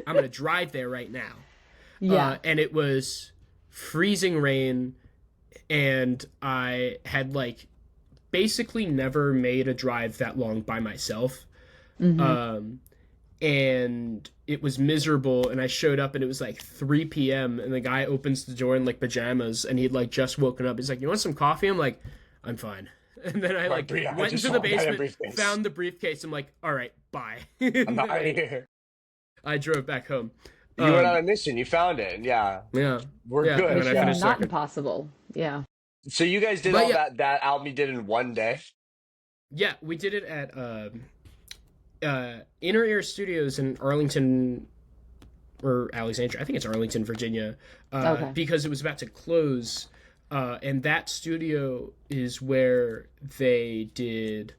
I'm gonna drive there right now. Yeah. And it was freezing rain, and I had like basically never made a drive that long by myself. And it was miserable, and I showed up and it was like 3 p.m. and the guy opens the door in like pajamas and he'd like just woken up. He's like, "You want some coffee?" I'm like, "I'm fine." And then I like Yeah, I went just into the got a basement, briefcase. found the briefcase. I'm like, "All right, bye." I'm out of here. I drove back home. You went on a mission. You found it. Yeah. Yeah, We're yeah, good. and then I Yeah. finished Not second. impossible. Yeah. So you guys did But all yeah. that album you did in one day? Yeah, we did it at Inner Ear Studios in Arlington or Alexandria. I think it's Arlington, Virginia, Okay. because it was about to close. And that studio is where they did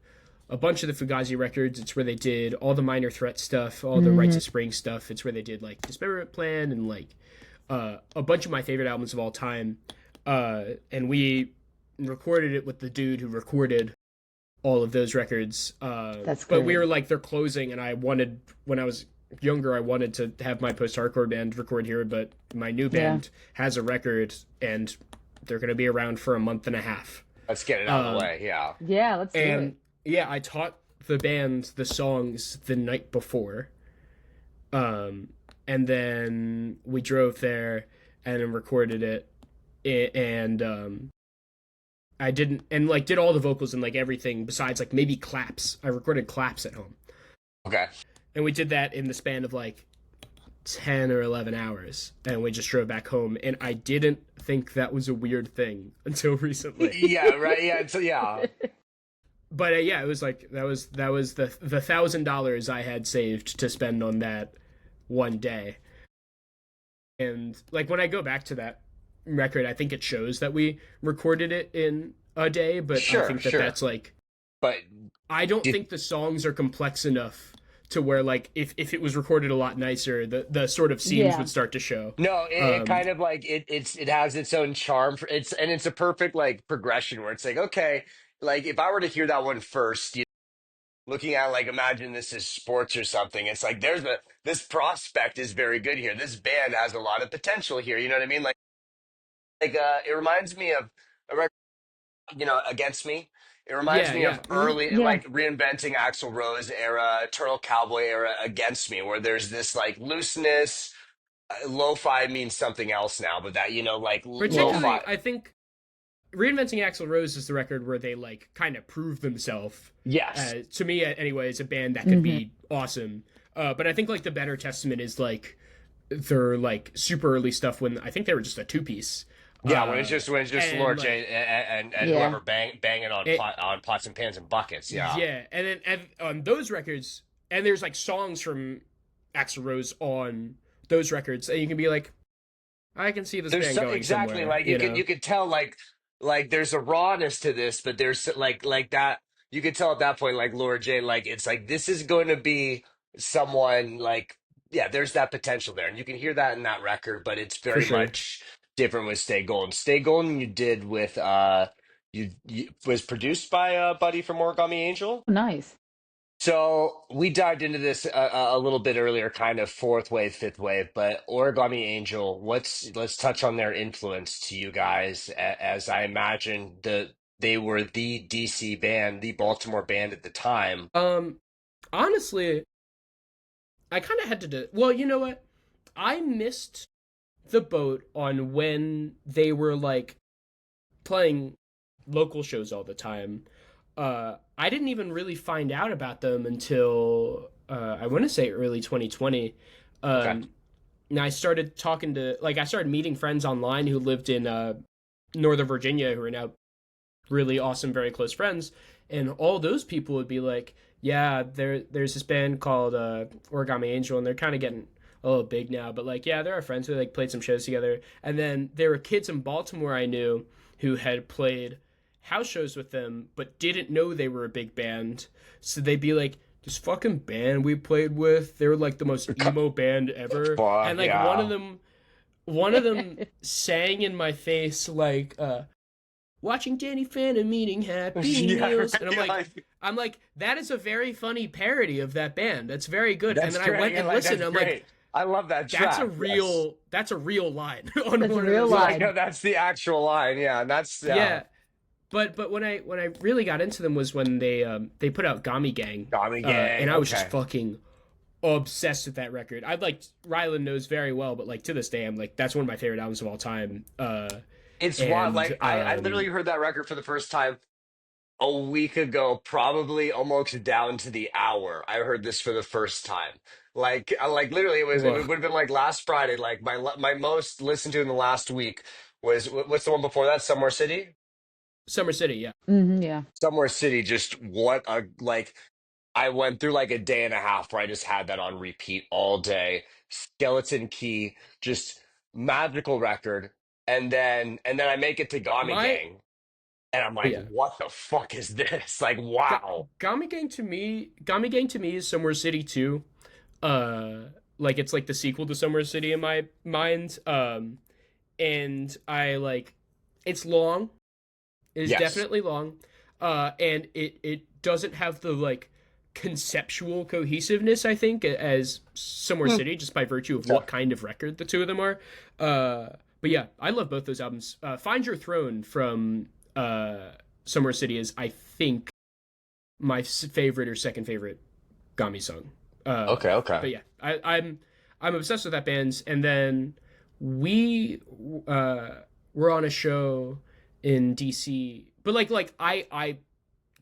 a bunch of the Fugazi records. It's where they did all the Minor Threat stuff, all the Rites of Spring stuff. It's where they did like Experiment Plan and like a bunch of my favorite albums of all time. And we recorded it with the dude who recorded all of those records. That's But we great. were like, they're closing, and I wanted, when I was younger, I wanted to have my post-hardcore band record here, but my new band has a record, and they're going to be around for a month and a half. Let's get it out of the way. Yeah. Yeah, let's do it. And yeah, I taught the band the songs the night before. And then we drove there and then recorded it. And I didn't, and like did all the vocals and like everything besides like maybe claps. I recorded claps at home. Okay. And we did that in the span of like 10 or 11 hours. And we just drove back home. And I didn't think that was a weird thing until recently. Yeah. Right. Yeah. So yeah. But yeah, it was like that was the $1,000 I had saved to spend on that one day. And like when I go back to that record, I think it shows that we recorded it in a day, but Sure, I think that sure. that's like, But I don't think the songs are complex enough to where like if it was recorded a lot nicer, the sort of seams Yeah. would start to show. no, it kind of like it has its own charm for it's a perfect like progression where it's like, okay, like if I were to hear that one first, looking at like imagine this is sports or something, it's like this prospect is very good here. This band has a lot of potential here. You know what I mean? Like it reminds me of a record, Against Me. It reminds Yeah, me yeah. of early, Yeah. like reinventing Axl Rose era, Eternal Cowboy era, Against Me, where there's this like looseness. Lo-fi means something else now, but that like Particularly, lo-fi. I think Reinventing Axl Rose is the record where they like kind of prove themselves. Yes, To me, anyway, as a band that could be awesome. But I think like the better testament is like their like super early stuff when I think they were just a two-piece. Yeah, when it's just And Lord like J and Yeah. whoever banging on it, on pots and pans and buckets. Yeah. yeah, and then and on those records, and there's like songs from Axl Rose on those records, and you can be like, I can see this There's band so going exactly somewhere, like you know, you could tell like there's a rawness to this, but there's like that you could tell at that point like Laura J like it's like this is going to be someone like yeah, there's that potential there, and you can hear that in that record, but it's for very sure. much different with Stay Golden. Stay Golden you did with you was produced by a buddy from Origami Angel. Nice. So we dived into this a little bit earlier, kind of fourth wave, fifth wave, but Origami Angel, let's touch on their influence to you guys, as I imagine they were the DC band, the Baltimore band at the time. Um, Honestly, I kind of had to do. Well, you know what? I missed the boat on when they were like playing local shows all the time. I didn't even really find out about them until I want to say early 2020. Okay. And I started talking to I started meeting friends online who lived in Northern Virginia who are now really awesome, very close friends, and all those people would be like, "Yeah, there's this band called Origami Angel, and they're kind of getting a little big now, but like, yeah, they're our friends. We like played some shows together." And then there were kids in Baltimore I knew who had played house shows with them, but didn't know they were a big band. So they'd be like, "This fucking band we played with, they were like the most emo band ever," Fuck and like yeah. one of them sang in my face like watching Danny Phantom eating Happy Yeah, Meals, and I'm like, that is a very funny parody of that band. That's very good. And that's then I great. went Yeah, and like listened. that's And I'm like, great. I love that track. Yes. that's a real line on That's a one of real those Like songs. line. no, that's the actual line. Yeah, and that's yeah. Yeah, but when I really got into them was when they put out Gami Gang, Tommy Gang. and I was just Okay. fucking obsessed with that record. I'd like Rylan knows very well, but like to this day, I'm like that's one of my favorite albums of all time. It's wild. And Like I literally heard that record for the first time a week ago, probably almost down to the hour. I heard this for the first time. Like literally, it Whoa, would have been like last Friday. Like my most listened to in the last week was what's the one before that? Somewhere City. Summer City, yeah. Yeah. Somewhere City. Just what a like. I went through like a day and a half where I just had that on repeat all day. Skeleton Key, just magical record. And then I make it to Gami My Gang. And I'm like, yeah. what the fuck is this? Like, wow. Gami Gang to me is Somewhere City too. Like it's like the sequel to Somewhere City in my mind. And I like it's long. It is Yes. definitely long. And it doesn't have the like conceptual cohesiveness I think as Somewhere Hmm. City just by virtue of Yeah. what kind of record the two of them are. But yeah, I love both those albums. Find Your Throne from Somewhere City is I think my favorite or second favorite Gami song. Okay, okay. But yeah, I'm obsessed with that band. And then we were on a show in DC, but I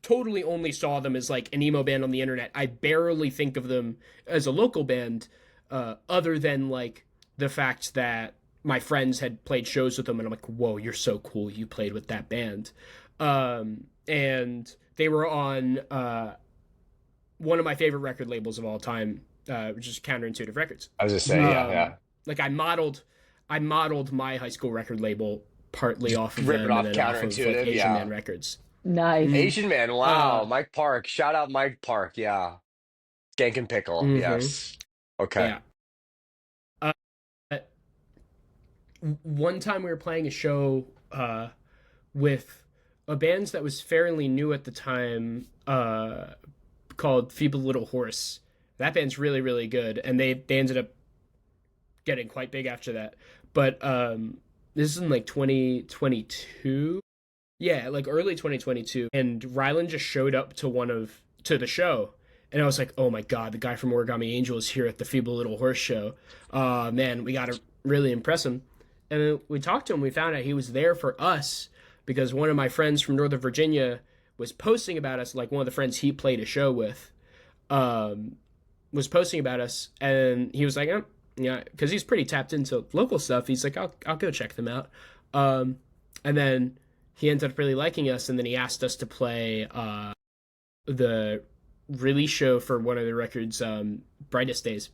totally only saw them as like an emo band on the internet. I barely think of them as a local band, other than like the fact that my friends had played shows with them, and I'm like, whoa, you're so cool. You played with that band. And they were on one of my favorite record labels of all time, which is Counterintuitive Records. I was just saying, yeah, yeah. Like I modeled my high school record label partly Just off of rip it them and off then off of like counterintuitive, Asian yeah. Man Records. Nice. Mm. Asian man, wow. Uh, Mike Park. Shout out Mike Park, yeah. Skank and Pickle, mm-hmm. yes. Okay. Yeah. Uh, One time we were playing a show with a band that was fairly new at the time, called Feeble Little Horse. That band's really, really good, and they ended up getting quite big after that. But this is in like 2022. Yeah, like early 2022. And Rylan just showed up to the show. And I was like, oh my God, the guy from Origami Angel is here at the Feeble Little Horse show. Man, we got to really impress him. And then we talked to him. We found out he was there for us because one of my friends from Northern Virginia was posting about us. Like one of the friends he played a show with was posting about us. And he was like, oh, yeah, because he's pretty tapped into local stuff. He's like, I'll go check them out. Um, and then he ended up really liking us, and then he asked us to play the release show for one of the records, Brightest Days.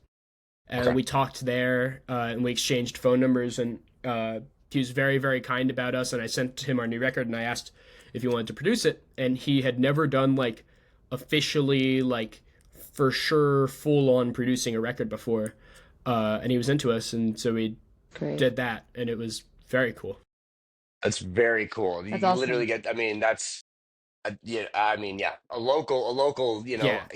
And Okay. we talked there, and we exchanged phone numbers, and he was very, very kind about us. And I sent him our new record, and I asked if he wanted to produce it, and he had never done like officially, like for sure, full on producing a record before, and he was into us, and so we Great. did that, and it was very cool. That's very cool. That's You literally awesome. get. I mean, that's. Yeah, I mean, yeah, a local, Yeah,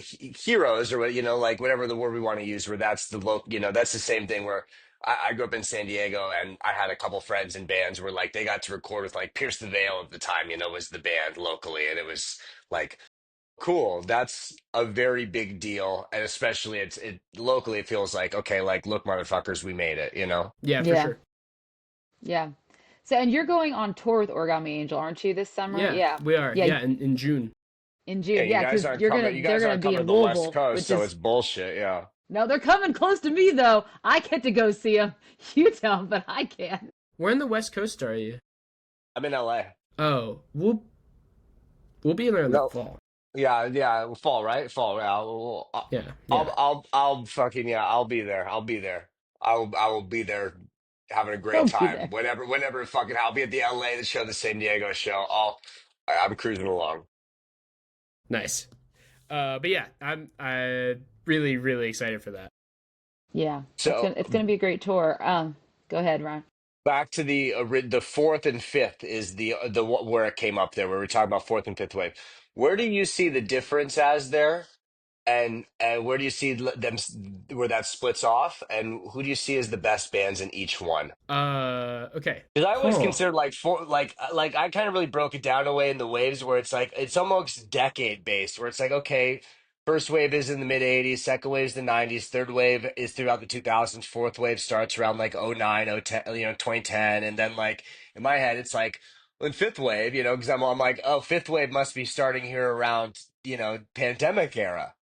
heroes or what, like whatever the word we want to use, where that's the local, that's the same thing where I grew up in San Diego and I had a couple friends in bands where like they got to record with like Pierce the Veil at the time, was the band locally. And it was like, cool. That's a very big deal. And especially it locally, it feels like, okay, like, look, motherfuckers, we made it. yeah, for Yeah. sure. Yeah. So, and you're going on tour with Origami Angel, aren't you, this summer? Yeah, Yeah. we are. Yeah, Yeah, in June. in Yeah, June. Yeah, because you they're guys gonna aren't be covering in the West Louisville, Coast, which so is it's bullshit. Yeah. no, they're coming close to me though. I get to go see them. You don't, but I can. Where in the West Coast are you? I'm in LA. Oh, we'll be in there in the No. fall. Yeah, yeah, fall, right? Fall. Yeah, Yeah, yeah. I'll fucking yeah, I'll be there. I'll be there. I will be there, having a great He'll be time. there. Whenever fucking I'll be at the LA the show, the San Diego show. I'm cruising along. Nice. But yeah, I really, really excited for that. Yeah, So it's gonna be a great tour. Go ahead, Ron. back to the fourth and fifth is where it came up there, where we're talking about fourth and fifth wave. Where do you see the difference as there? And where do you see them where that splits off? And who do you see as the best bands in each one? Okay. Because I always Huh. considered like I kind of really broke it down away in the waves where it's like it's almost decade based, where it's like, okay, first wave is in the mid '80s, second wave is the '90s, third wave is throughout the 2000s, fourth wave starts around like '09, '10, 2010, and then like in my head it's like, well, in fifth wave, because I'm like, oh, fifth wave must be starting here around pandemic era,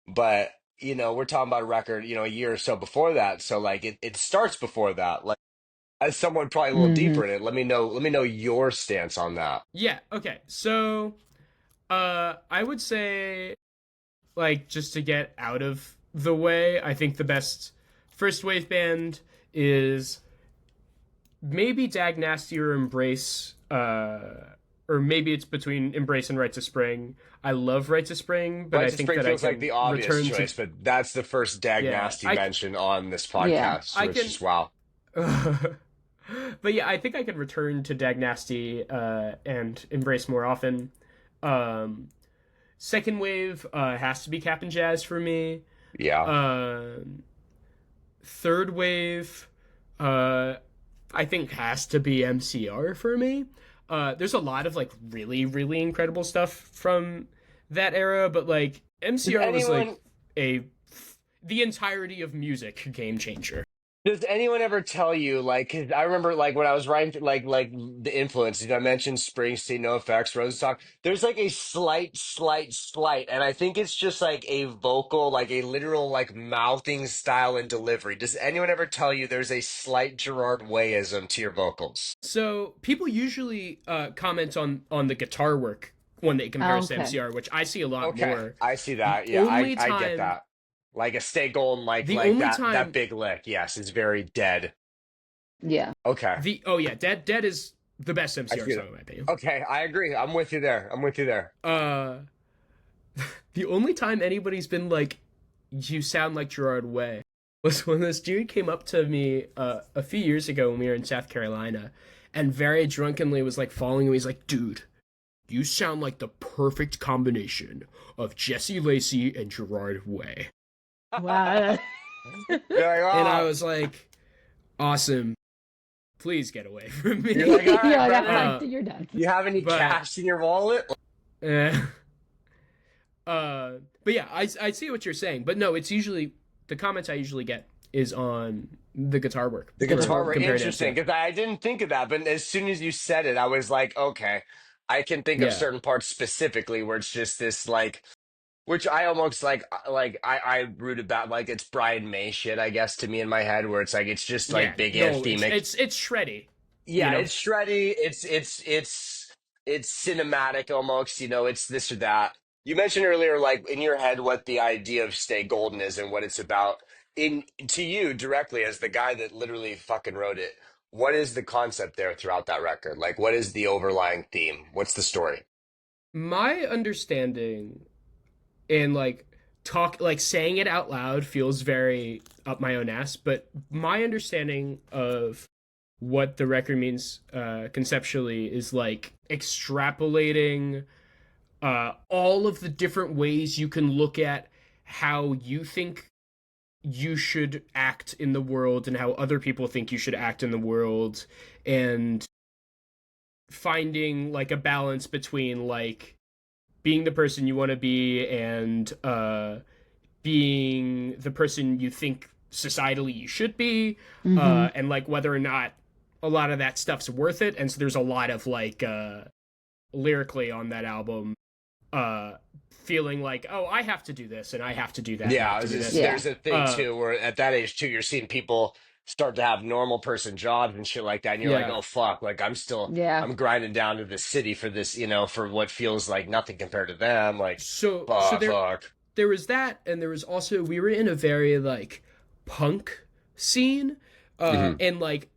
but we're talking about a record, a year or so before that, so like it starts before that. Like, as someone probably a little Hmm. deeper in it, let me know your stance on that. Yeah. Okay. So, I would say, like, just to get out of the way, I think the best first wave band is maybe Dag Nasty or Embrace, or maybe it's between Embrace and Rites of Spring. I love Rites of Spring, but I Rites of think Spring that I feels like can the obvious return to choice, but that's the first Dag yeah, Nasty mention on this Yeah. podcast, I which can is wow. but yeah, I think I could return to Dag Nasty and Embrace more often. Um, Second wave has to be Cap and Jazz for me. Yeah. Um, Third wave, uh, I think has to be MCR for me. There's a lot of like really, really incredible stuff from that era, but like Does MCR was like anyone a the entirety of music game changer. does anyone ever tell you, like, 'cause I remember like when I was writing like the influence, I mentioned Springsteen, No Effects, Rose Talk. There's like a slight, and I think it's just like a vocal, like a literal like mouthing style and delivery. Does anyone ever tell you there's a slight Gerard Wayism to your vocals? So people usually comment on the guitar work when they compare us to Okay. MCR, which I see a lot Okay, more. I see The that. Yeah, I only I get time, that. Like a stay golden, like the like only that time, big lick. Yes, it's very dead. Yeah. Okay, the oh yeah, Dead is the best I MCR see song that. in my opinion. Okay, I agree. I'm with you there. I'm with you there. Uh, the only time anybody's been like, "You sound like Gerard Way," was when this dude came up to me a few years ago when we were in South Carolina, and very drunkenly was like following me. He's like, "Dude, you sound like the perfect combination of Jesse Lacey and Gerard Way." Wow. You're like, And I oh, was like, "Awesome, please get away from you're me." like, all right, Yeah, that's brother. fine. You're done. You have any But cash in your wallet? uh, but yeah, I see what you're saying. But no, it's usually the comments I usually get is on the guitar work The Guitar guitar for were work. compared to interesting MCR. because I didn't think of that, but as soon as you said it, I was like, okay, I can think of Yeah, certain parts specifically where it's just this like, which I almost like I rooted back like it's Brian May shit, I guess, to me in my head, where it's like it's just like yeah. big No, it's anthemic. it's it's shreddy. Yeah, it's shreddy. It's cinematic almost. It's this or that. You mentioned earlier, like in your head, what the idea of Stay Golden is and what it's about. In to you directly as the guy that literally fucking wrote it. What is the concept there throughout that record? Like, what is the overlying theme? What's the story? My understanding and like saying it out loud feels very up my own ass, but my understanding of what the record means conceptually is like extrapolating all of the different ways you can look at how you think you should act in the world and how other people think you should act in the world, and finding like a balance between like being the person you want to be and being the person you think societally you should be, Mm-hmm. and like whether or not a lot of that stuff's worth it. And so there's a lot of like lyrically on that album uh feeling like, oh, I have to do this and I have to do that, and I have Yeah, to do this. Yeah. there's a thing too where at that age too, you're seeing people start to have normal person jobs and shit like that, and you're like, Yeah. oh fuck, like Yeah. I'm grinding down to the city for this, for what feels like nothing compared to them. Like, So fuck. there was that, and there was also, we were in a very like punk scene, Hmm. and like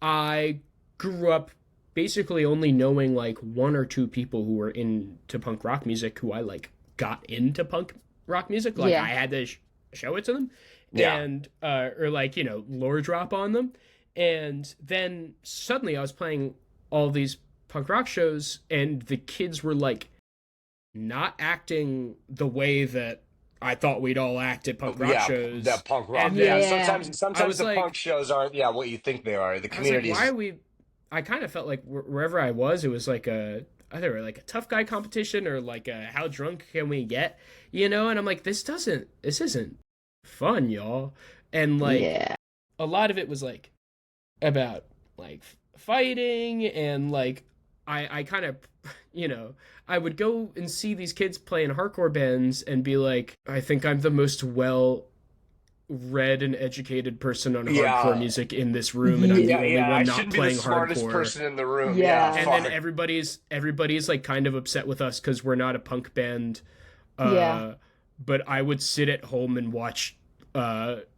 I grew up basically only knowing like one or two people who were into punk rock music, who I like got into punk rock music, like Yeah. I had to show it to them, Yeah. and or like lore drop on them. And then suddenly I was playing all these punk rock shows, and the kids were like not acting the way that I thought we'd all act at punk rock Yeah, shows. that punk rock. And Yeah, then Yeah. I sometimes was the like, punk shows aren't, what you think they are. The I was like, communities. why are we? I kind of felt like wherever I was, it was like a either like a tough guy competition or like a how drunk can we get, And I'm like, this isn't fun, y'all. And like Yeah. a lot of it was like about like fighting, and like I kind of I would go and see these kids play in hardcore bands and be like, I think I'm the most well read and educated person on hardcore music in this room, and I'm the Yeah, only yeah. I one not shouldn't be the playing smartest hardcore. person in the room. Yeah. Yeah, And fuck. then everybody's like kind of upset with us because we're not a punk band. Yeah. But I would sit at home and watch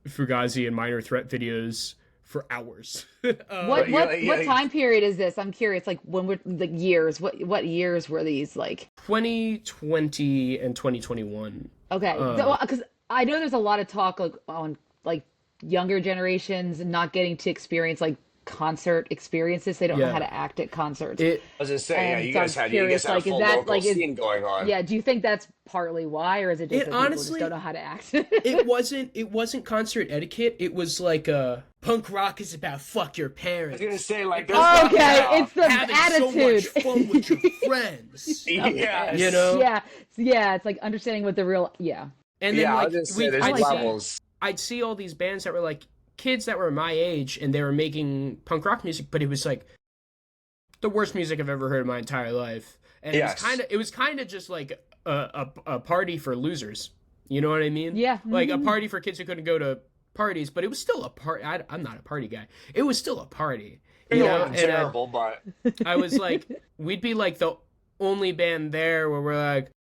Fugazi and Minor Threat videos for hours. What yeah. time period is this? I'm curious. Like when we're like years. What years were these? Like 2020 and 2021. okay, because I know there's a lot of talk like on like younger generations not getting to experience like concert experiences. They don't know Yeah. how to act at concerts. It I was gonna say, yeah, And you so guys I'm had curious, a like, is full that, local like, is- scene going on. Yeah, do you think that's partly why, or is it just It that people honestly- just don't know how to act? it wasn't concert etiquette. It was like punk rock is about fuck your I was parents. gonna say like Okay, yeah. it's the Having attitude. so much fun with your friends. Yes. Yeah, it's like understanding what the real And then Yeah, I like was gonna say there's I like that. levels. I'd see all these bands that were like kids that were my age, and they were making punk rock music, but it was like the worst music I've ever heard in my entire life. And Yes. it was kind of just like a party for losers. You know what I mean? Yeah. Like a party for kids who couldn't go to parties, but it was still a party. I'm not a party guy. It was still a party. You know? And Terrible, but I was like, we'd be like the only band there where we're like,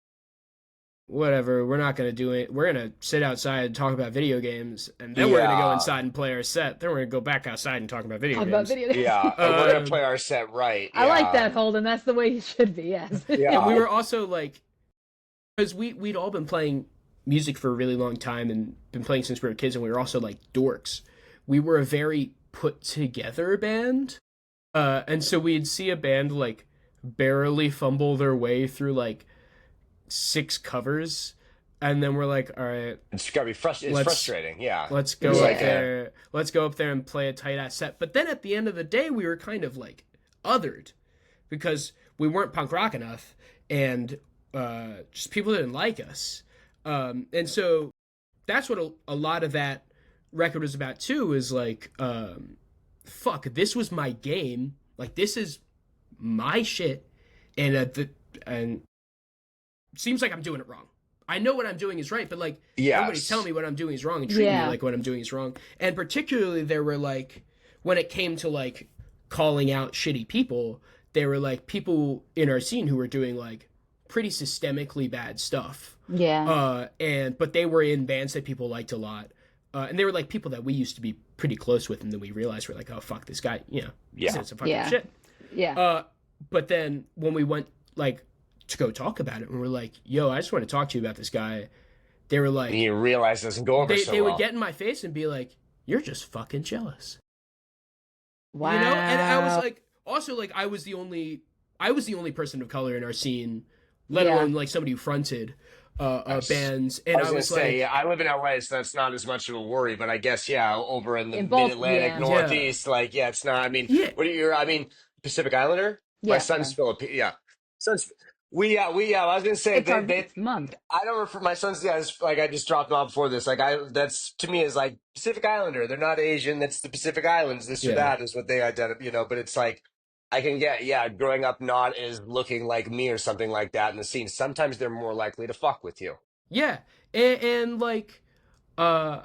whatever, we're not gonna do it. We're gonna sit outside and talk about video games, and then we're gonna go Yeah. inside and play our set. Then we're gonna go back outside and talk about video Talk games. about video games. yeah, and we're Um, gonna play our set right. I like yeah. that, Holden. That's the way you should be. Yes. Yeah. And we were also like, because we'd all been playing music for a really long time and been playing since we were kids, and we were also like dorks. We were a very put together band, and so we'd see a band like barely fumble their way through like 6 covers, and then we're like, all right, It's gotta be it's Let's- frustrating. Yeah. let's go It's up like there. Let's go up there and play a tight ass set. But then at the end of the day, we were kind of like othered because we weren't punk rock enough, and just people didn't like us. And so that's what a lot of that record was about too. Is like, fuck, this was my game. Like this is my shit, and and seems like I'm doing it wrong. I know what I'm doing is right, but like everybody's telling me what I'm doing is wrong and treating me like what I'm doing is wrong. And particularly there were like when it came to like calling out shitty people. They were like people in our scene who were doing like pretty systemically bad stuff. Yeah. And but they were in bands that people liked a lot. And they were like people that we used to be pretty close with, and then we realized we're like, oh fuck, this guy, Yeah. said some fucking Yeah. shit. Yeah. But then when we went like to go talk about it, and we're like, yo, I just want to talk to you about this guy. They were like, And you realize it doesn't go over so they well. would get in my face and be like, you're just fucking jealous. Wow. And I was like, also like I was the only person of color in our scene, let alone like somebody who fronted bands. And I was gonna say, like, yeah, I live in LA, so that's not as much of a worry. But I guess, yeah, over in the In both, Mid-Atlantic yeah. Northeast, like, yeah, it's not. I mean, yeah, what are you? I mean, Pacific Islander. My Yeah. son's Filipino. Yeah, son's. We. I was gonna say It's our they. month. I don't refer my son's. Yeah, it's like I just dropped him off before this. Like that's to me is like Pacific Islander. They're not Asian. That's the Pacific Islands. This or yeah, that is what they identify. But it's like I can get growing up not as looking like me or something like that in the scene. Sometimes they're more likely to fuck with you. yeah, and like, uh,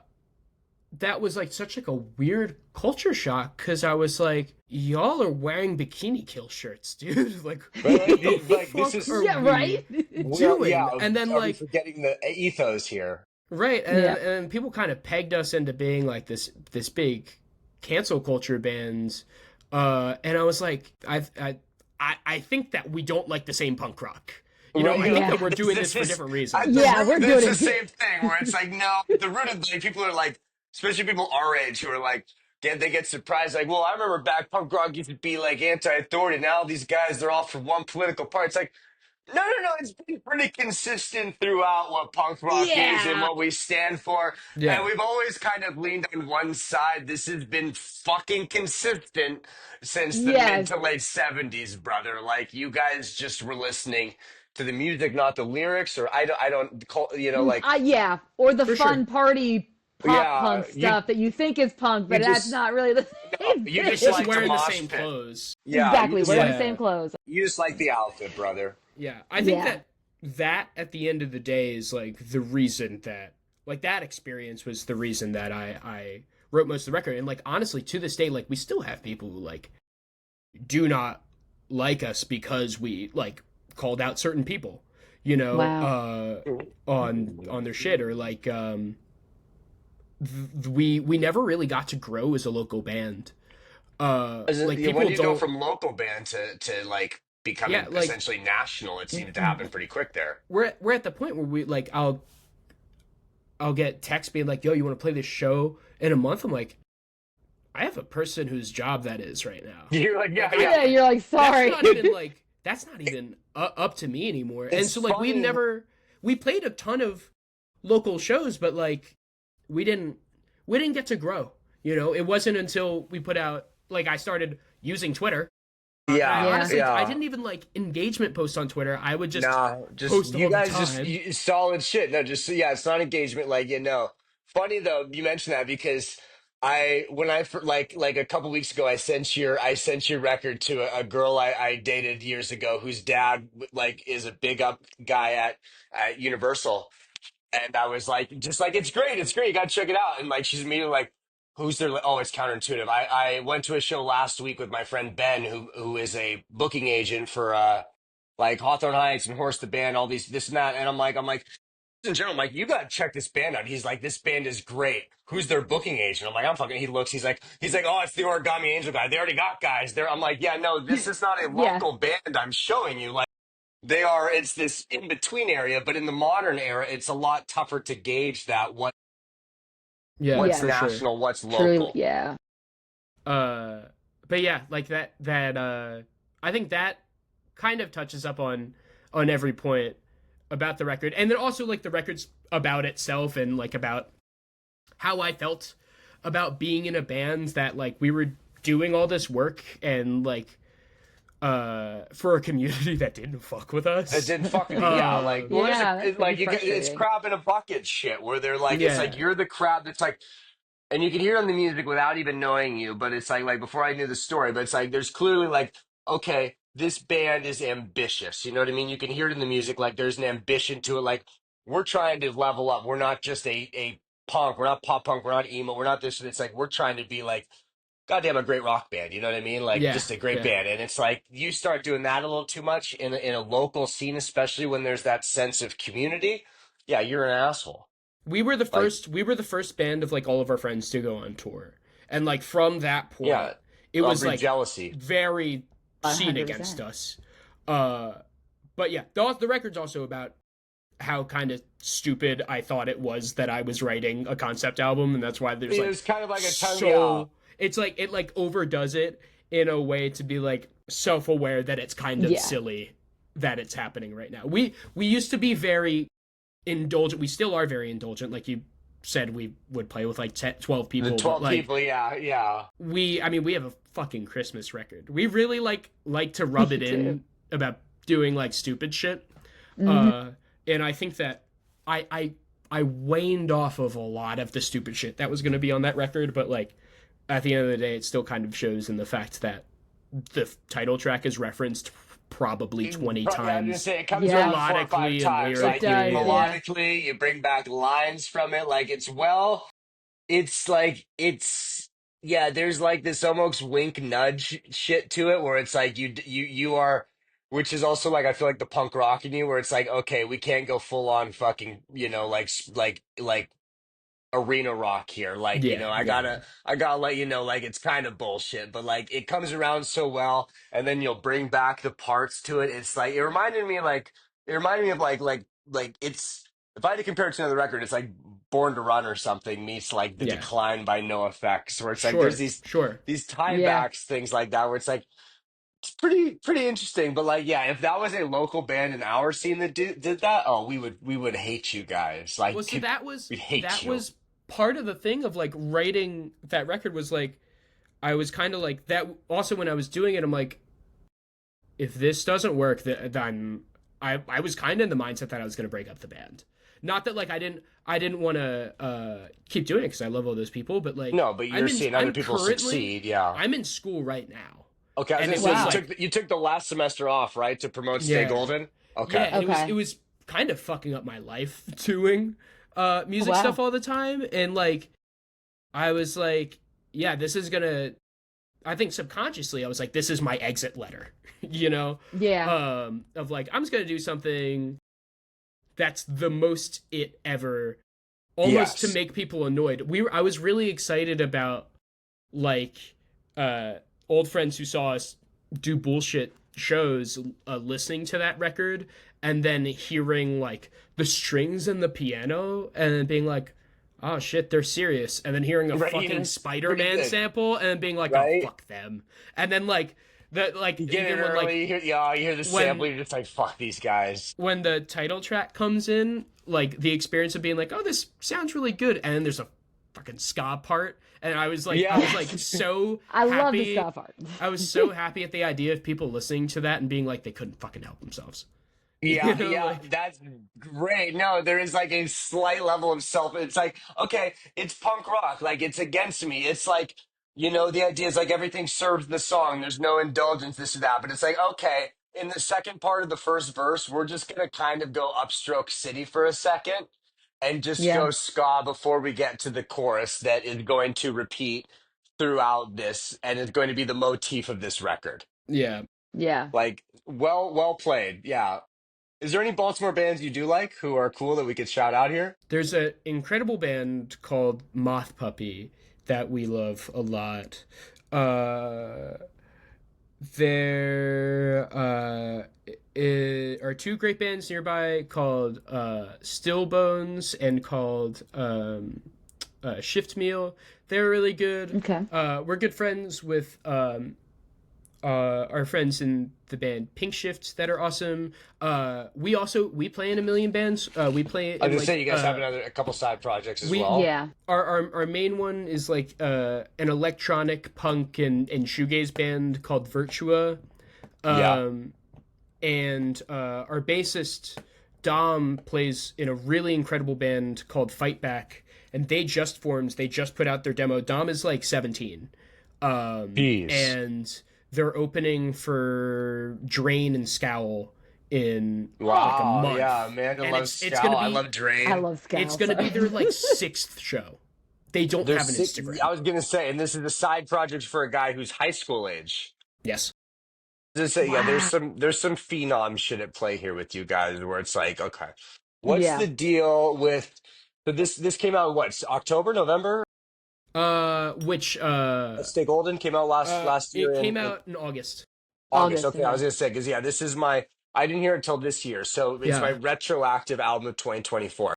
that was like such like a weird culture shock because I was like, y'all are wearing bikini kill shirts, dude. Like, But what the like this fuck is are Yeah, we right? doing? yeah. And then Are we like, forgetting the ethos here? right, and Yeah. and people kind of pegged us into being like this big cancel culture bands, and I was like, I think that we don't like the same punk rock. I think Yeah. that we're doing this for different reasons. Yeah, we're doing It's it. the same thing where it's like, no, the root of like people are like, especially people our age who are like, they get surprised. Like, well, I remember back punk rock used to be like anti-authority. Now these guys, they're all for one political party. It's like, no. It's been pretty consistent throughout what punk rock is and Yeah. what we stand for. And Yeah, we've always kind of leaned on one side. This has been fucking consistent since the mid Yes. to late 70s, brother. Like, you guys just were listening to the music, not the lyrics, or I don't call, like, Yeah. Or the for fun sure. party pop yeah, punk stuff that you think is punk, you but that's just, not really the no, same you thing. just Just like to wearing the mosh same pit. clothes. Yeah, Exactly. Wearing the Yeah. same clothes. you just like the outfit, brother. Yeah, I think Yeah. that at the end of the day is like the reason that like that experience was the reason that I wrote most of the record. And like honestly, to this day, like we still have people who like do not like us because we like called out certain people, Wow. on their shit or like we never really got to grow as a local band. Like people When you go don't from local band to like becoming yeah like essentially national, it seemed to happen pretty quick there. we're at the point where we like I'll get text being like, yo, you want to play this show in a month? I'm like, I have a person whose job that is right now. You're like, yeah, Yeah, you're like, sorry. That's not even up to me anymore. And It's so like funny. we played a ton of local shows, but like we didn't get to grow. It wasn't until we put out like I started using Twitter. Yeah, Honestly, yeah. I didn't even like engagement posts on Twitter. I would just Nah, just post all you the guys time. solid shit. No, just yeah, it's not engagement. Like funny though you mentioned that because when I like a couple weeks ago I sent your record to a girl I dated years ago whose dad like is a big up guy at Universal. And I was like, just like, it's great. You got to check it out. And like, she's immediately like, who's there? Oh, it's counterintuitive. I went to a show last week with my friend Ben, who is a booking agent for, like Hawthorne Heights and Horse the Band, all these, this and that. And I'm like, in general, I'm like, you got to check this band out. He's like, this band is great. Who's their booking agent? I'm like, I'm fucking, he looks, he's like, oh, it's the Origami Angel guy. They already got guys there. I'm like, yeah, no, this is not a Yeah. local band I'm showing you. Like, it's this in between area, but in the modern era, it's a lot tougher to gauge that Yeah, what's for sure. national, what's Truly, local. yeah. But yeah, like that I think that kind of touches up on every point about the record. And then also like the record's about itself and like about how I felt about being in a band that like we were doing all this work and like for a community that didn't fuck with us. It didn't fucking yeah, like well, Yeah, that's it's like pretty it's frustrating. crab in a bucket shit where they're like it's Yeah. like you're the crab that's like and you can hear on the music without even knowing you, but it's like before I knew the story, but it's like there's clearly like okay, this band is ambitious. You know what I mean? You can hear it in the music like there's an ambition to it. Like we're trying to level up. We're not just a punk. We're not pop punk. We're not emo. We're not this. It's like we're trying to be like goddamn, a great rock band. You know what I mean? Like Yeah, just a great yeah. band. And it's like you start doing that a little too much in a local scene, especially when there's that sense of community. Yeah, you're an asshole. Like, We were the first band of like all of our friends to go on tour. And like from that point, yeah, it I'll was breed like jealousy. very seen against 100%. us. Uh but yeah, the record's also about how kind of stupid I thought it was that I was writing a concept album, and that's why there's It like was kind of like a tongue, yeah. so it's like it like overdoes it in a way to be like self-aware that it's kind of Yeah. silly that it's happening right now. We used to be very indulgent. We still are very indulgent. Like you said, we would play with like 10, 12 The people, but 12 like people, yeah, yeah. I mean, we have a fucking Christmas record. We really like to rub Me it too. in about doing like stupid shit. Hmm. Uh, and I think that I waned off of a lot of the stupid shit that was going to be on that record, but like at the end of the day, it still kind of shows in the fact that the title track is referenced probably 20 Yeah, I was gonna times say it comes Yeah. around 4 or 5 melodically and times. It Like lyrically, does, and yeah. melodically, you bring back lines from it. Like it's like it's yeah. There's like this almost wink nudge shit to it, where it's like you are, which is also like I feel like the punk rock in you, where it's like okay, we can't go full on fucking like arena rock here. Like, yeah, yeah, I gotta let you know, like it's kind of bullshit, but like it comes around so well, and then you'll bring back the parts to it. It's like it reminded me of it's if I had to compare it to another record, it's like Born to Run or something meets like The yeah. Decline by No Effects, where it's like there's Sure, sure. these Yeah. tiebacks, things like that, where it's like it's pretty interesting. But like, yeah, if that was a local band in our scene that did that, oh, we would hate you guys. Well, Like so we'd hate you. part of the thing of like writing that record was like I was kind of like that. Also, when I was doing it, I'm like, if this doesn't work, then I was kind of in the mindset that I was going to break up the band. Not that like I didn't want to keep doing it because I love all those people, but like No, but you're seeing other I'm people succeed. Yeah. I'm in school right now, Okay, I was and gonna it say was Wow. like you took the last semester off, right, to promote Stay yeah, Golden. yeah, Okay. and Okay. it was kind of fucking up my life doing music Wow. stuff all the time, and like I was like, yeah, this is gonna. I think subconsciously I was like, this is my exit letter, you know, Yeah. of like I'm just gonna do something that's the most it ever, almost to Yes. make people annoyed. I was really excited about like uh old friends who saw us do bullshit shows, listening to that record and then hearing like the strings and the piano and then being like, oh shit, they're serious, and then hearing a Right. fucking It's pretty Spider-Man good, sample and then being like, oh right? fuck them, and then like that like You get it even when like early. You hear the sample. when You're just like, fuck these guys. when the title track comes in, like the experience of being like, oh, this sounds really good, and then there's a fucking ska part, and I Yeah. was like so I love the happy. ska part. I was so happy at the idea of people listening to that and being like they couldn't fucking help themselves. You Yeah, know, yeah, like that's great. No, there is like a slight level of self. It's like, okay, it's punk rock. Like, it's against me. It's like, the idea is like everything serves the song. There's no indulgence, this or that. But it's like, okay, in the second part of the first verse, we're just going to kind of go upstroke city for a second and just Yeah. go ska before we get to the chorus that is going to repeat throughout this and is going to be the motif of this record. yeah. Yeah. Like, well played. Yeah. Is there any Baltimore bands you do like who are cool that we could shout out here? There's an incredible band called Moth Puppy that we love a lot. Uh, there are two great bands nearby called Stillbones and called Shift Meal. They're really good. Okay. We're good friends with our friends in the band Pink Shift that are awesome. We play in a million bands. We play I was in gonna like say you guys have a couple side projects as we well. Yeah. our main one is like an electronic punk and shoegaze band called Virtua. Yeah. And our bassist Dom plays in a really incredible band called Fight Back, and they just formed. They just put out their demo. Dom is like 17, Jeez. and they're opening for Drain and Scowl in like a Wow. month. Yeah, Amanda And loves it's Scowl. gonna I be love Drain. I love ska. it's gonna be their like sixth show. they don't There's have an six, Instagram. I was gonna say, and this is a side project for a guy who's high school age. Yes. Just say, yeah, Wow. there's some phenom shit at play here with you guys where it's like, okay, what's Yeah. the deal with so this came out in what, October, November? Which Stay Golden came out last year it came in out in August. August. August. Okay, I Okay. was gonna say because yeah, this is my I didn't hear it till this year, so it's my Yeah. retroactive album of 2024.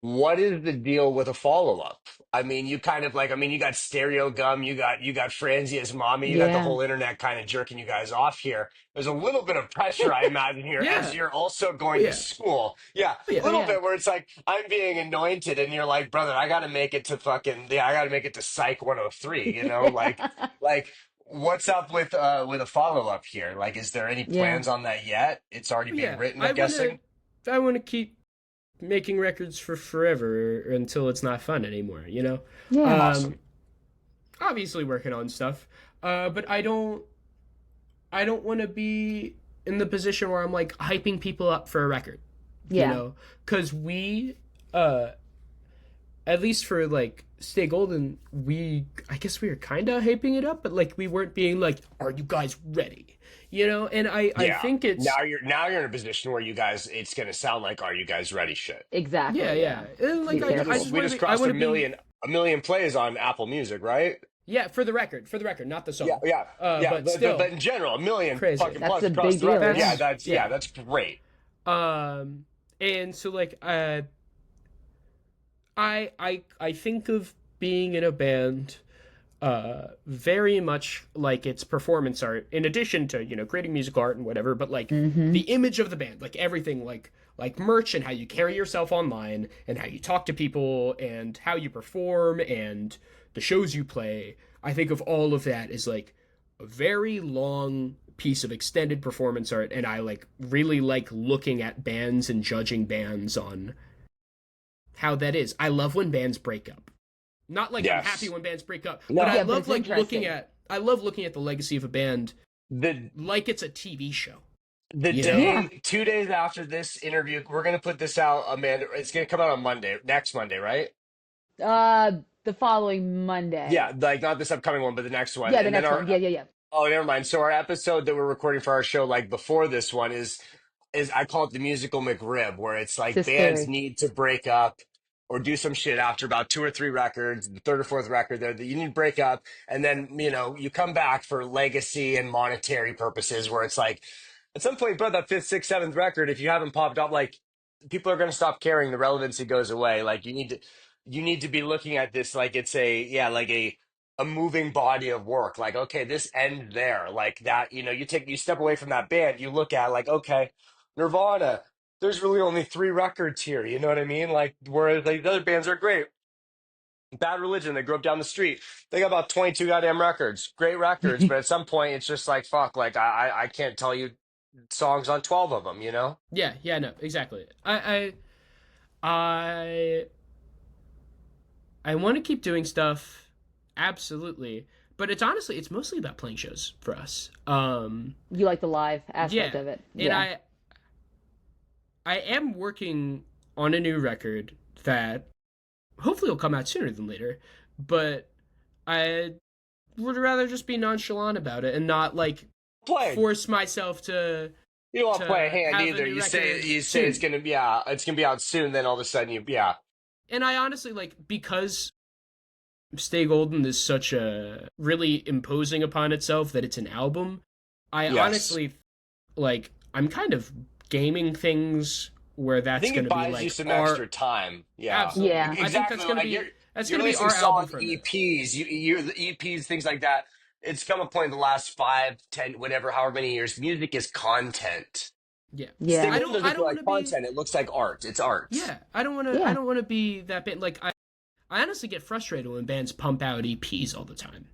What is the deal with a follow up? I mean, you kind of like, I mean, you got Stereo Gum, you got Franzia's Mommy, you got the Yeah. whole internet kind of jerking you guys off here. There's a little bit of pressure, I imagine, here as Yeah. you're also Oh going to yeah. school. Yeah, Oh a yeah. Oh little yeah. bit where it's like I'm being anointed, and you're like, brother, I got to make it to fucking yeah, I got to make it to Psych 103. You know, Yeah. like what's up with a follow up here? Like, is there any Yeah. plans on that yet? It's already Oh being yeah. written, I'm guessing. I wanna keep making records for forever until it's not fun anymore, you know? Yeah. Awesome. Um Obviously working on stuff. But I don't wanna be in the position where I'm like hyping people up for a record. You Yeah. know? Cause uh at least for like Stay Golden, I guess we were kinda hyping it up, but like we weren't being like, are you guys ready? You know, and I Yeah. think it's Now you're in a position where you guys it's gonna sound like are you guys ready shit. yeah, Exactly. yeah. Yeah. And like Be I careful. just We want just to be I crossed want to be a million plays on Apple Music, right? yeah, for the record, not the Yeah, song. yeah. Yeah, But still but in general, a million crazy. fucking That's plus a across big the deal. record. Yeah. Yeah. That's great. Um and so like I think of being in a band very much like it's performance art in addition to, you know, creating musical art and whatever, but like Mm-hmm. the image of the band, like everything like merch and how you carry yourself online and how you talk to people and how you perform and the shows you play. I think of all of that as like a very long piece of extended performance art, and I like really like looking at bands and judging bands on how that is. I love when bands break up. Not like I'm happy Yes. when bands break up, but No. Yeah, but it's interesting. I love looking at the legacy of a band The like it's a TV show. the You know? Yeah. day 2 days after this interview, we're gonna put this out, Amanda. It's gonna come out on Monday, next Monday, right? The following Monday. Yeah, like not this upcoming one, but the next one. Yeah, the And then next our one. Yeah, yeah, yeah. oh, never mind. So our episode that we're recording for our show, like before this one, is I call it the musical McRib, where it's like bands Sister. need to break up or do some shit after about two or three records, the third or fourth record there that you need to break up, and then you know you come back for legacy and monetary purposes, where it's like at some point, bro, that fifth, sixth, seventh record, if you haven't popped up, like people are going to stop caring. The relevancy goes away. Like you need to be looking at this like it's a yeah, like a moving body of work. Like, okay, this ends there. Like that, you know, you step away from that band, you look at like, okay, Nirvana, there's really only three records here. You know what I mean? Like, whereas like the other bands are great. Bad Religion, they grew up down the street. They got about 22 goddamn records. Great records, but at some point it's just like, fuck, like I can't tell you songs on 12 of them, you know? Yeah, yeah, no, exactly. I I want to keep doing stuff, absolutely. But it's honestly, it's mostly about playing shows for us. You like the live aspect Yeah, of it. and Yeah. I am working on a new record that hopefully will come out sooner than later. But I would rather just be nonchalant about it and not like Play. force myself to You don't want to play a hand have a either. new You record say it's soon. gonna be it's gonna be out soon. Then all of a sudden yeah. And I honestly like because Stay Golden is such a really imposing upon itself that it's an album. I Yes. honestly like I'm kind of gaming things where I that's think going it to be buys you like some our extra time. Yeah, absolutely. Yeah. I think exactly. that's going to Like be you're releasing our album solid from this. EPs. You the EPs, things like that. It's come a point in the last 5, 10, whatever, however many years. Music is content. Yeah. Stay Yeah. Golden doesn't I feel don't want like to be content. It looks like art. It's art. yeah, I Yeah. don't want to be that band like I honestly get frustrated when bands pump out EPs all the time.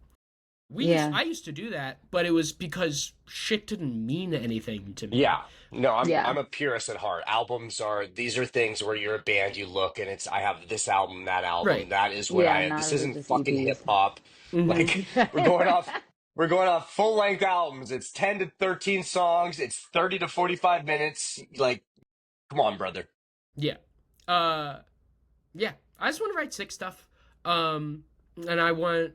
Yeah. I used to do that, but it was because shit didn't mean anything to me. Yeah. No, Yeah. I'm a purist at heart. Albums are these are things where you're a band, you look and it's I have this album, that album, Right. that is what Yeah, I not this really isn't just fucking EPs. hip hop. Mhm. Like we're going off full length albums. It's 10 to 13 songs, it's 30 to 45 minutes. Like, come on, brother. Yeah. Uh yeah, I just want to write sick stuff. And I want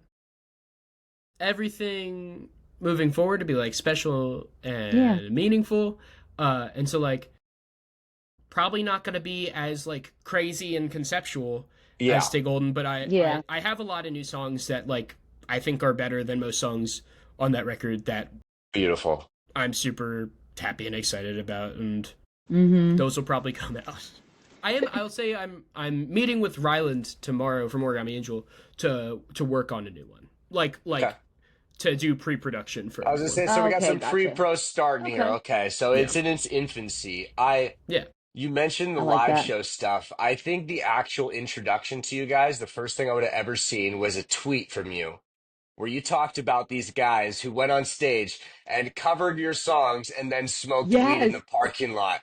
everything moving forward to be like special Yeah. and meaningful. And so like probably not going to be as like crazy and conceptual as Yeah, Stay Golden, but Yeah. I have a lot of new songs that like I think are better than most songs on that record that beautiful. I'm super happy and excited about, and Mm-hmm. those will probably come out. I'll say I'm meeting with Ryland tomorrow from Origami Angel to work on a new one. Okay. To do pre-production for I was gonna one. say, so we got Okay, some gotcha. pre-pro starting here. Okay. Okay, so Yeah. it's in its infancy. Yeah. You mentioned the I like live that. show stuff. I think the actual introduction to you guys, the first thing I would have ever seen was a tweet from you where you talked about these guys who went on stage and covered your songs and then smoked weed in the Yes. parking lot.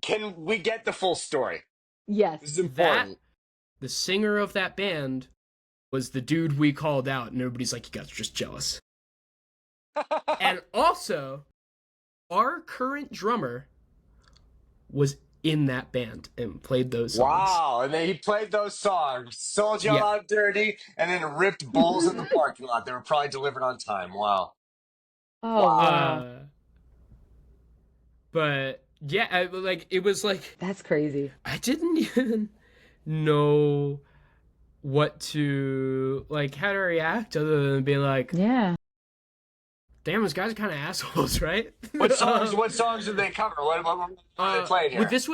Can we get the full story? Yes. This is That important. the singer of that band was the dude we called out, and everybody's like, "You guys are just jealous." And also, our current drummer was in that band and played those songs. Wow. And then he played those songs, sold y'all Yeah. out dirty, and then ripped bowls in the parking lot. They were probably delivered on time. Wow. Oh Wow. wow. But yeah, like it was like That's crazy. I didn't even know what to like how to react other than being like, Yeah. damn, those guys are kind of assholes, right? What songs did they cover? What are they playing well, here? this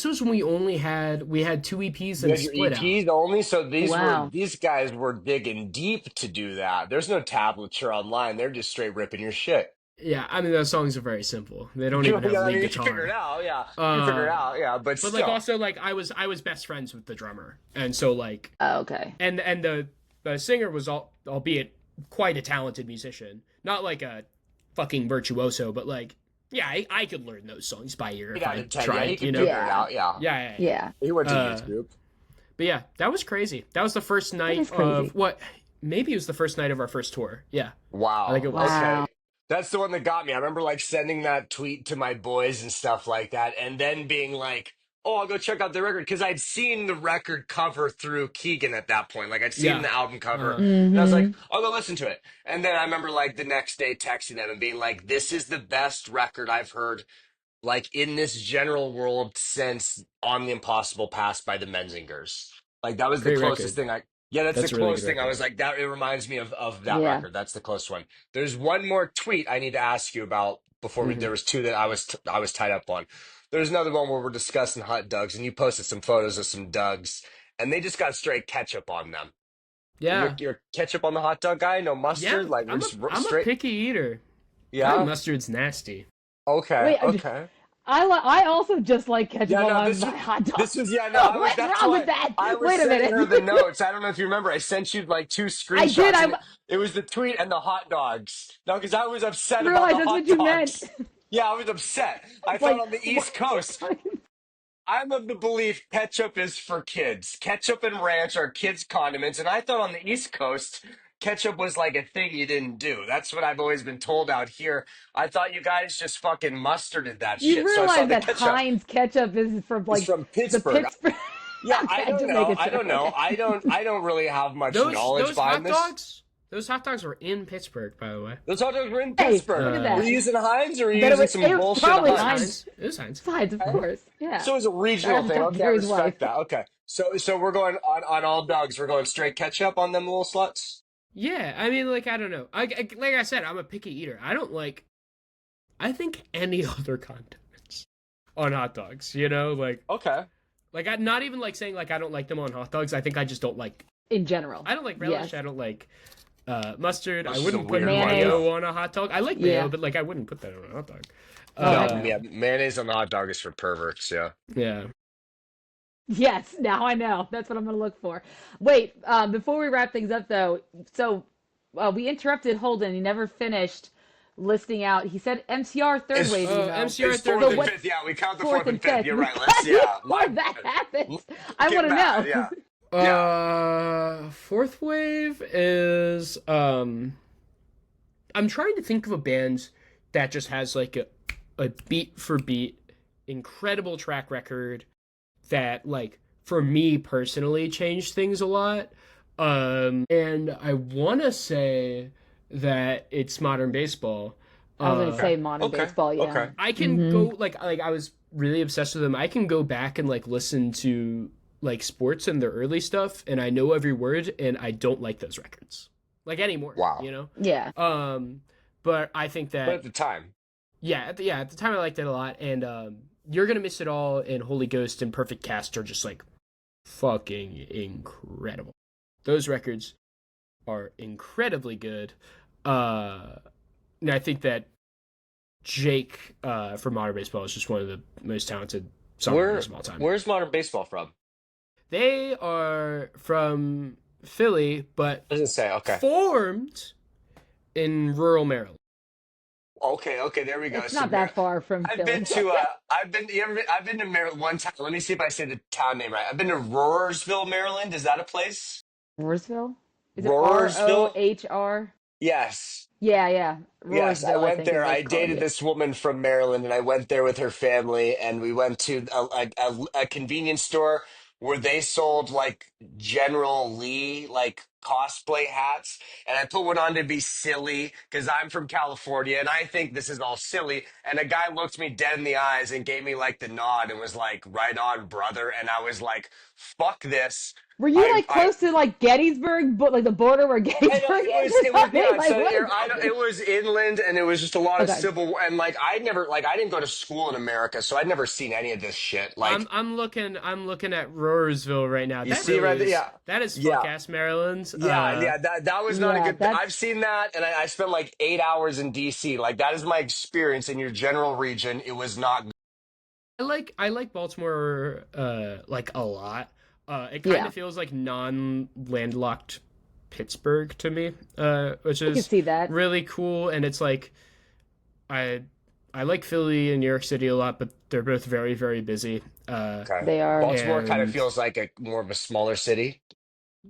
was when we had two EPs You and had your split out. EPs only, so Wow. these guys were digging deep to do that. There's no tablature online. They're just straight ripping your shit. Yeah, I mean those songs are very simple. They don't You, even have I lead mean, you figure it guitar. out, yeah. You figure it out, yeah. But But still, like also like I was best friends with the drummer, and so like Oh, okay. and the singer was albeit quite a talented musician, not like a fucking virtuoso, but like yeah, I could learn those songs by ear eight if out I of 10, yeah, tried, he you can know. figure it Yeah. out, yeah. Yeah. He went to Uh, YouTube. But yeah, that was crazy. That was the first That night is crazy. of what? Maybe it was the first night of our first tour. Yeah, I Wow. think it was. Wow. Okay. That's the one that got me. I remember like sending that tweet to my boys and stuff like that, and then being like, "Oh, I'll go check out the record," because I'd seen the record cover through Keegan at that point. Like I'd seen Yeah. the album cover, and I was like, Mm-hmm. "I'll go listen to it." And then I remember like the next day texting them and being like, "This is the best record I've heard like in this general world since On the Impossible Past by the Menzingers. Like that was the Great closest record. thing that's the That's a really good closest thing I record. was like that it reminds me of that Yeah. record. That's the close one. There's one more tweet I need to ask you about before we Hmm. there was two that I was tied up on. There's another one where we're discussing hot dogs and you posted some photos of some Dougs and they just got straight ketchup on them. Yeah, You're ketchup on the hot dog guy, no yeah. mustard, like we're just I'm a straight. picky eater. I think Yeah. mustard's nasty. Okay. Wait, Okay. I also just like ketchup Yeah, no, on my hot dog. this was yeah, no, I was What's that's wrong why with that? I was Wait a sending her the minute. notes. I don't know if you remember. I sent you like two I did. screenshots, and it was the tweet and the hot dogs. No, because I was I upset about realized the that's what hot you meant. dogs. Yeah, I was upset. I It's thought like, on the what East are you Coast, talking? I'm of the belief ketchup is for kids. Ketchup and ranch are kids' condiments, and I thought on the East Coast, ketchup was like a thing you didn't do. That's what I've always been told out here. I thought you guys just fucking mustarded that You shit. So I saw realize the that ketchup. Heinz ketchup is from It's like from the Pittsburgh. Pittsburgh. Yeah, I Okay, don't just know. making I sure. don't know. Okay. I don't really have much knowledge Those behind hot this. dogs. Those hot dogs were in Pittsburgh, by the way. Those hot dogs were in Hey, Pittsburgh. look at Were that. you using Heinz or were you But using some it was bullshit probably It was Heinz? Heinz. Heinz. It was Heinz. Besides, of course. Yeah. So it was a regional That's thing. Tom Okay, I Gary's wife. respect that. Okay. So we're going on all dogs. We're going straight ketchup on them little sluts. Yeah, I mean, like I don't know. Like I said, I'm a picky eater. I don't like. I think any other condiments on hot dogs. You know, Okay. I'm not even like saying like I don't like them on hot dogs. I think I just don't like. In general. I don't like relish. Yes. I don't like mustard. That's I just wouldn't a put weird one, mayo though. on a hot dog. I like mayo, Yeah. but like I wouldn't put that on a hot dog. Oh, No, heck no. yeah, mayonnaise on the hot dog is for perverts. Yeah. Yeah. Yes, now I know. That's what I'm going to look for. Wait, before we wrap things up, though, so we interrupted Holden. He never finished listing out. He said MCR third It's wave emo. MCR it's third fourth wave. and fifth. Yeah, we count the Fourth and fifth. fifth. You're right. Let's Before that happens, I Get want to mad, know. yeah. Fourth wave is I'm trying to think of a band that just has like a beat for beat incredible track record that like for me personally changed things a lot. And I want to say that it's modern baseball. I was gonna Uh, say modern Okay. baseball. Yeah. Okay. I can Hmm. go like I was really obsessed with them. I can go back and like listen to like sports and their early stuff, and I know every word, and I don't like those records like anymore. Wow. You know. Yeah. But I think But at that the time, yeah at the time I liked it a lot, and You're Gonna Miss It All and Holy Ghost and Perfect Cast are just like fucking incredible. Those records are incredibly good. Uh, and I think that Jake from Modern Baseball is just one of the most talented where songwriters of all time. where's modern baseball from? They are from Philly, but I was gonna say, okay. formed in rural Maryland. Okay, okay, there we go. It's So not that far from I've been Philly. to I've been to Maryland one time. Let me see if I say the town name right. I've been to Roarsville, Maryland. Is that a place? Roarsville? Is it Roarsville? ROHR? Yes. Yeah, yeah. Yes, I Roarsville, I went think is there. what I it's called. dated Yeah. this woman from Maryland, and I went there with her family, and we went to a convenience store where they sold like General Lee like cosplay hats, and I put one on to be silly because I'm from California, and I think this is all silly. And a guy looked me dead in the eyes and gave me like the nod and was like, "Right on, brother." And I was like, "Fuck this." Were you I like I close to like Gettysburg, but like the border where I know Gettysburg is or it was something? yeah. Like So what is happening? it was inland, and it was just a lot of Okay. civil war. And like I didn't go to school in America, so I'd never seen any of this shit. Like I'm looking at Roarsville right now. you That see really right there, is yeah, that is fuck yeah, ass Maryland. yeah. That was not a Yeah, good. I've that's seen that, and I spent like 8 hours in D.C. Like that is my experience in your general region. It was not. I like Baltimore like a lot. It kind yeah. of feels like non landlocked Pittsburgh to me, which I can is see that. really cool. And it's like I I like Philly and New York City a lot, but they're both very busy. Okay. They are. Baltimore kind of And feels like a more of a smaller city.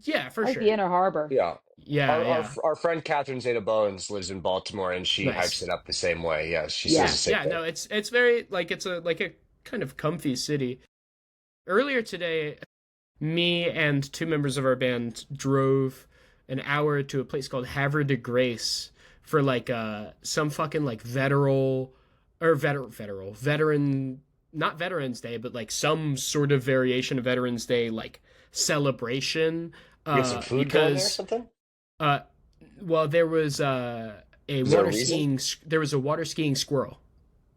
yeah, for I like sure. the Inner Harbor. Yeah. Yeah. Our friend Catherine Zeta Bowens lives in Baltimore, and she hypes Nice. it up the same way. Yeah, she says Yeah. the same Yeah. thing. No, it's very like it's a kind of comfy city. Earlier today, me and two members of our band drove an hour to a place called Havre de Grace for like some fucking like veteran not Veterans Day, but like some sort of variation of Veterans Day like celebration. You get some food going there or Because something? uh well a Is there a water reason? skiing there was a water skiing squirrel.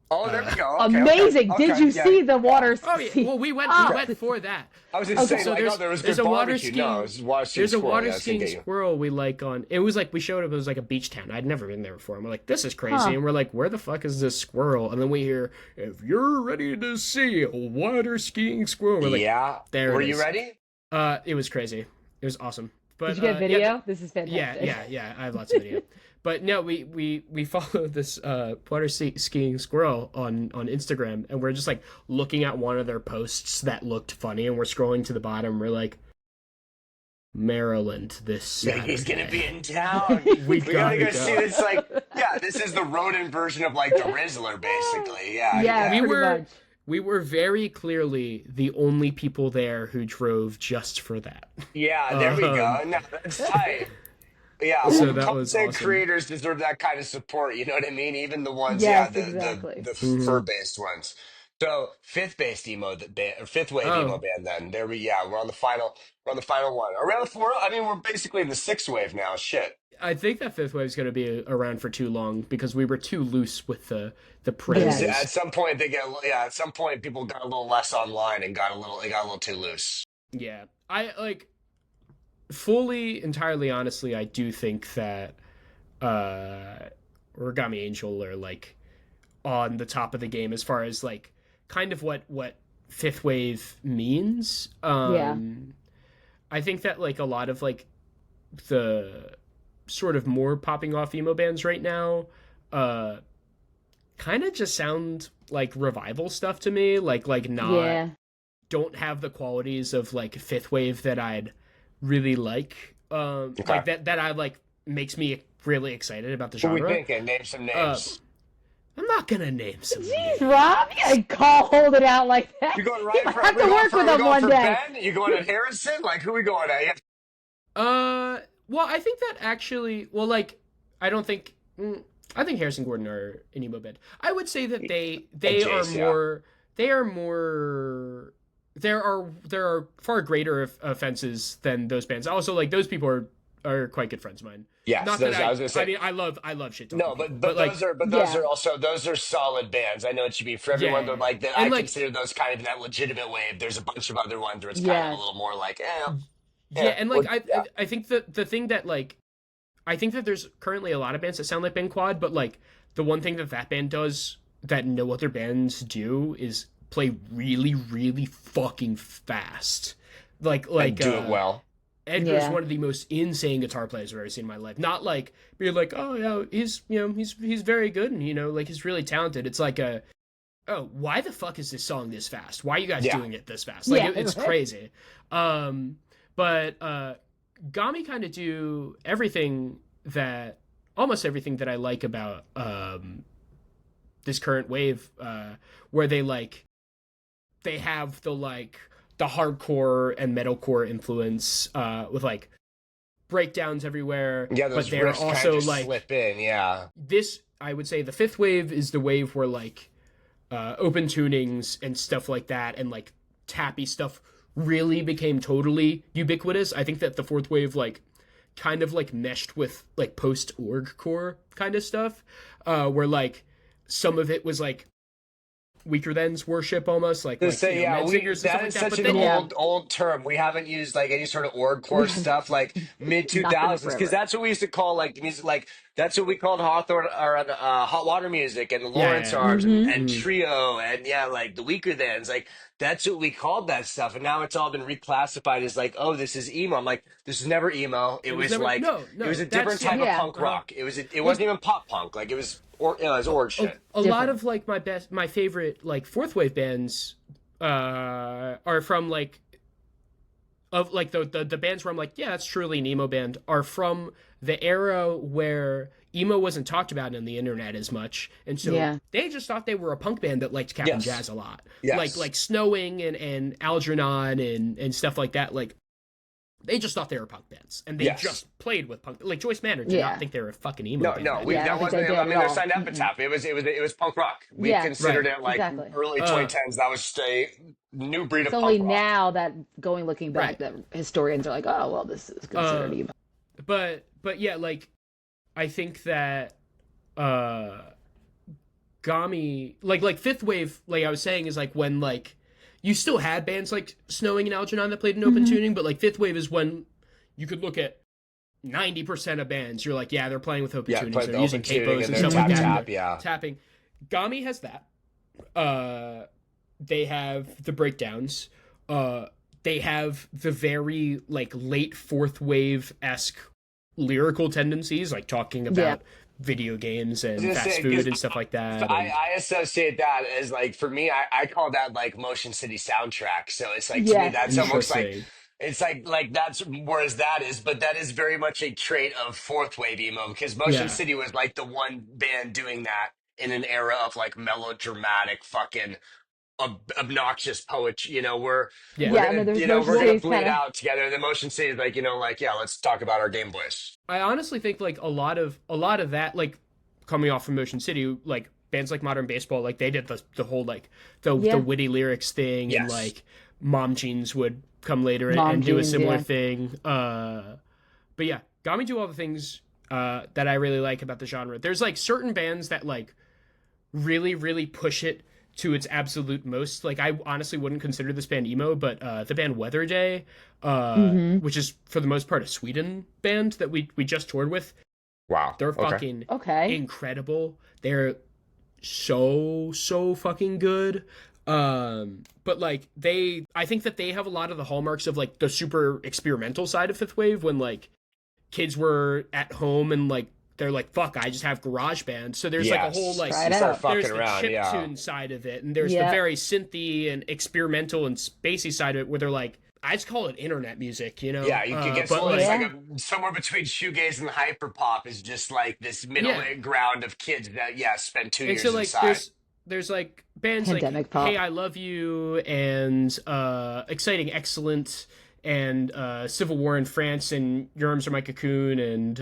Oh, there Uh we go. Okay, okay, Amazing. Did okay. you Yeah, see the yeah. water Oh yeah, sea? well we Oh, went for that. I was gonna okay. say So like, oh, there was there's good a water barbecue. No, it skiing was water skiing there's a squirrel. water Yeah, it's gonna skiing get you. squirrel we like on it was like we showed up, it was like a beach town. I'd never been there before. And we're like, this is crazy. Huh. And we're like, where the fuck is this squirrel? And then we hear, if you're ready to see a water skiing squirrel, we're like, Yeah. there Were it you is. ready? It was crazy. It was awesome. Did But you get yeah, video? This is yeah, fantastic. I have lots of video. But no, we follow this water skiing squirrel on Instagram, and we're just like looking at one of their posts that looked funny, and we're scrolling to the bottom. We're like, Maryland this Yeah, he's gonna Saturday. be in town. We We gotta gotta go see go. this. Like, yeah, this is the rodent version of like the Rizzler, basically. Yeah, Yeah, We yeah. pretty were much. we were very clearly the only people there who drove just for that. Yeah, there we go. Um, No, that's tight. Yeah, so well, that was content awesome. creators deserve that kind of support. You know what I mean? Even the ones, yeah, Yes, exactly. the Mhm. fur based ones. So fifth wave emo Oh, band. Then there we, yeah, we're on the final one. Around the four. I mean, we're basically in the sixth wave now. Shit. I think that fifth wave is going to be around for too long because we were too loose with the Yes. At praises. some point they get, yeah. At some point people got a little less online and they got a little too loose. Yeah, I like fully, entirely, honestly. I do think that uh, Origami Angel are like on the top of the game as far as like kind of what fifth wave means. Yeah. I think that like a lot of like the sort of more popping off emo bands right now uh kind of just sound like revival stuff to me, like not Yeah. don't have the qualities of like fifth wave that I'd really Okay. like that I like makes me really excited about the Who we genre. thinking? Name some uh names. I'm not gonna name some Jeez, names. Rob, you gotta hold it out like that. You going You right might for? have to work with We them going one for day. Ben? You going at Harrison? Like who we going at? Yeah. Well, I think that actually, well, like, I don't think, I think Harrison Gordon are an emo band. I would say that And they are Jace, yeah. more, they are more. There are far greater offenses than those bands. Also, like those people are quite good friends of mine. Yes, Not that those I was gonna I say. mean I love shit talking No, people, but but like those Yeah. are also those are solid bands. I know what you mean. For everyone that yeah, like that, and I like consider those kind of that legitimate wave. There's a bunch of other ones where it's kind of a Yes. little more like, yeah, and like we're yeah, I think that the thing that like I think that there's currently a lot of bands that sound like Ben Quad, but like the one thing that that band does that no other bands do is play really, really fucking fast. Like and like do it uh well. Edgar's Yeah. one of the most insane guitar players I've ever seen in my life. Not like being like, oh yeah, he's very good and like he's really talented. It's like oh, why the fuck is this song this fast? Why are you guys Yeah, doing it this fast? Like Yeah. it's crazy. Um, but Gami kind of do everything that almost everything that I like about this current wave, where they have the hardcore and metalcore influence with like breakdowns everywhere, yeah. but Those they're riffs kind of also just like slip in. Yeah, this. I would say the fifth wave is the wave where like open tunings and stuff like that, and like tappy stuff really became totally ubiquitous. I think that the fourth wave like kind of like meshed with like post org core kind of stuff, where like some of it was like weaker than's worship almost to like say, yeah, med we singers and stuff that like is that. such But an then Yeah. old term. We haven't used like any sort of orgcore We have stuff like mid two not been thousands because forever. that's what we used to call like the music. Like that's what we called Hawthorne or hot water music and the yeah, Lawrence yeah, Arms Mm-hmm. and mm. trio and yeah, like the weaker thans. Like that's what we called that stuff. And now it's all been reclassified as like, oh, this is emo. I'm like, this was never emo. It It was was never like it was no a that's different yeah type of Yeah. punk uh rock. It well wasn't even pop punk. Like it was org shit. a lot Different. of like my favorite like fourth wave bands are from like of like the bands where I'm like, yeah, that's truly an emo band, are from the era where emo wasn't talked about on the internet as much, and so Yeah. they just thought they were a punk band that liked Captain Yes, Jazz a lot, yes. like Snowing and Algernon and stuff like that. Like they just thought they were punk bands, and they Yes. just played with punk. Like Joyce Manor did not Yeah. think they were a fucking emo No, band no, by any we Yeah. I that don't think means. they wasn't. did I at mean, their all. signed Mm-mm. epitaph. It was punk rock. We Yeah. considered Right. it like Exactly. early Uh. 2010s. That was just a new breed It's of only punk rock. now that looking back Right. that historians are like, oh well, this is considered Uh. emo. But yeah, like I think that uh Gami like fifth wave, like I was saying, is like when like you still had bands like Snowing and Algernon that played in open Mm-hmm. tuning, but like fifth wave is when you could look at 90% of bands, you're like, yeah, they're playing with open Yeah, tunings, played they're the open using tuning capos and and their stuff like tap that, and Mm-hmm. tap. they're Yeah, tapping. Gami has that. They have the breakdowns. They have the very like late fourth wave esque lyrical tendencies, like talking Yeah. about video games I was and gonna fast say food because and stuff like that. I, And I associate that as like for me, I call that like Motion City soundtrack. So it's like to me, Yes. that's almost like interesting. it's like that's whereas that is, but that is very much a trait of fourth wave emo because Motion Yeah, City was like the one band doing that in an era of like melodramatic fucking obnoxious poetry. We're yeah. Yeah. No, gonna there's we're Motion gonna City's bleed kind of. out together. And the Motion City is like like yeah, let's talk about our Game Boys. I honestly think like a lot of that, like coming off from Motion City, like bands like Modern Baseball, like they did the whole like the Yeah. witty lyrics thing, and Yes. like Mom Jeans would come later Mom and do a jeans. similar Yeah. thing. But yeah, got me do all the things that I really like about the genre. There's like certain bands that like really really push it to its absolute most. Like I honestly wouldn't consider this band emo, but the band Weather Day, Mm-hmm. which is for the most part a Sweden band that we just toured with, Wow. they're Okay. fucking Okay. incredible. They're so fucking good. But like I think that they have a lot of the hallmarks of like the super experimental side of fifth wave, when like kids were at home and like they're like, fuck, I just have GarageBand. So there's like a whole Yes. like Try it You start out. fucking there's the around. chip Yeah. tune side of it, and there's the Yeah. very synthy and experimental and spacey side of it, where they're like, I just call it internet music, you know? Yeah, you could get But someone that's like, like Yeah. somewhere between shoegaze and hyperpop is just like this middle yeah. ground of kids that spend two And so years like inside. there's like bands like Pandemic Hey pop. I Love You and Exciting Excellent and Civil War in France and Your Arms Are My Cocoon and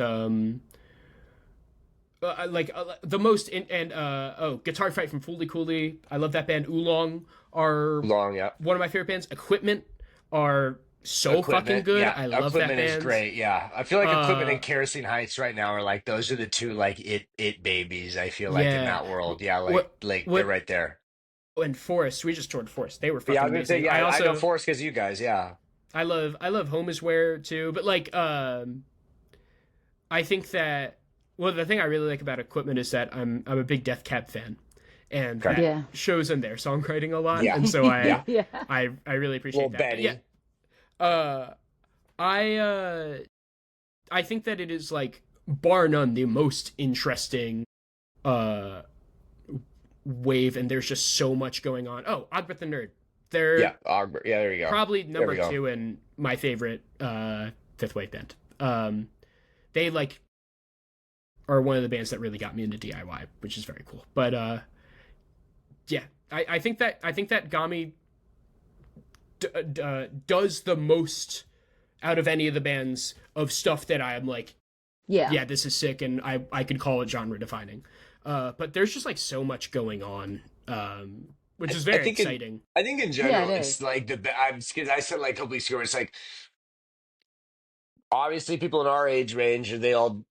the most Guitar Fight from Fooly Cooly. I love that band. Oolong are Long, yeah. one of my favorite bands. Equipment are so fucking good. Yeah, I love that Equipment is band. great. Yeah, I feel like Equipment Uh, and Kerosene Heights right now are like those are the two like it babies. I feel like in yeah. that world. Yeah, like they're What right there. and Forest? We just toured Forest. They were But yeah, I fucking was gonna say amazing. yeah. I I know also Forrest because you guys. Yeah, I love Home Is Where too. But like I think that the thing I really like about Equipment is that I'm a big Death Cab fan, and okay. that Yeah. shows in their songwriting a lot, Yeah, and so yeah. Yeah. I really Little appreciate that. But yeah, Benny. uh, I think that it is like bar none the most interesting uh wave, and there's just so much going on. Oh, Ogbert the Nerd, they're Yeah, Augbert. Yeah, there you go. probably There we number go. 2 and my favorite fifth wave band. They like are one of the bands that really got me into DIY, which is very cool. But yeah, I think that Gami does the most out of any of the bands of stuff that I am like, Yeah. yeah, this is sick, and I could call it genre defining. But there's just like so much going on, which is very think exciting. I think in Yeah, general, it it's is. like because I said like a couple weeks ago, it's like obviously people in our age range, they all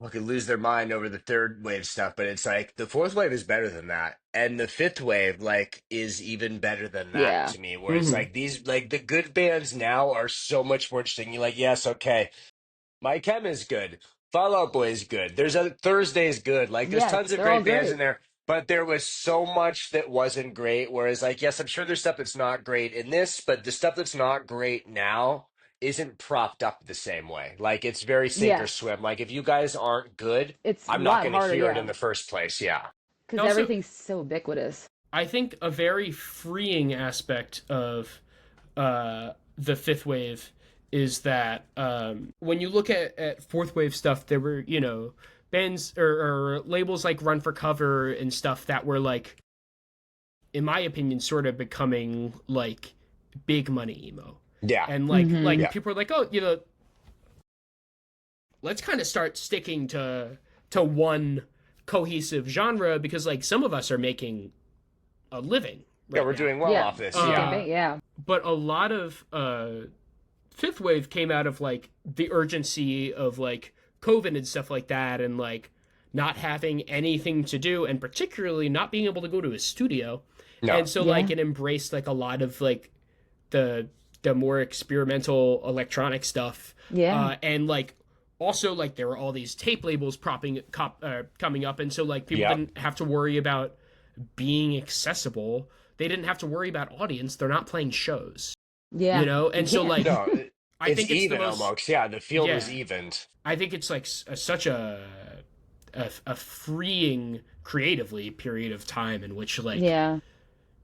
fucking lose their mind over the third wave stuff, but it's like the fourth wave is better than that, and the fifth wave like is even better than that Yeah. to me. Where it's like these like the good bands now are so much more interesting. You're like, yes, okay, My Chem is good. Fall Out Boy is good. There's a Thursday's good. Like there's Yes, tons of they're all great bands in great. there, but there was so much that wasn't great. Whereas like, yes, I'm sure there's stuff that's not great in this, but the stuff that's not great now isn't propped up the same way. Like it's very sink or Yes. swim. Like if you guys aren't good, It's a I'm not lot going to harder, hear it yeah. in the first place. Yeah. And Because also, everything's so ubiquitous. I think a very freeing aspect of the fifth wave is that when you look at fourth wave stuff, there were, bands or labels like Run for Cover and stuff that were like, in my opinion, sort of becoming like big money emo. Yeah. And like Yeah. people are like, oh, let's kind of start sticking to one cohesive genre, because like some of us are making a living Yeah, right we're now. doing well Yeah. off this. Uh, Yeah. Yeah. But a lot of fifth wave came out of like the urgency of like COVID and stuff like that, and like not having anything to do, and particularly not being able to go to a studio. No. And so Yeah. like it embraced like a lot of like the more experimental electronic stuff. Yeah. And like also like there were all these tape labels coming up, and so like people Yeah. didn't have to worry about being accessible. They didn't have to worry about audience. They're not playing shows, Yeah. And so like No, I think it's even the most. almost. Yeah, the field was Yeah. evened. I think it's like such a freeing creatively period of time in which like Yeah.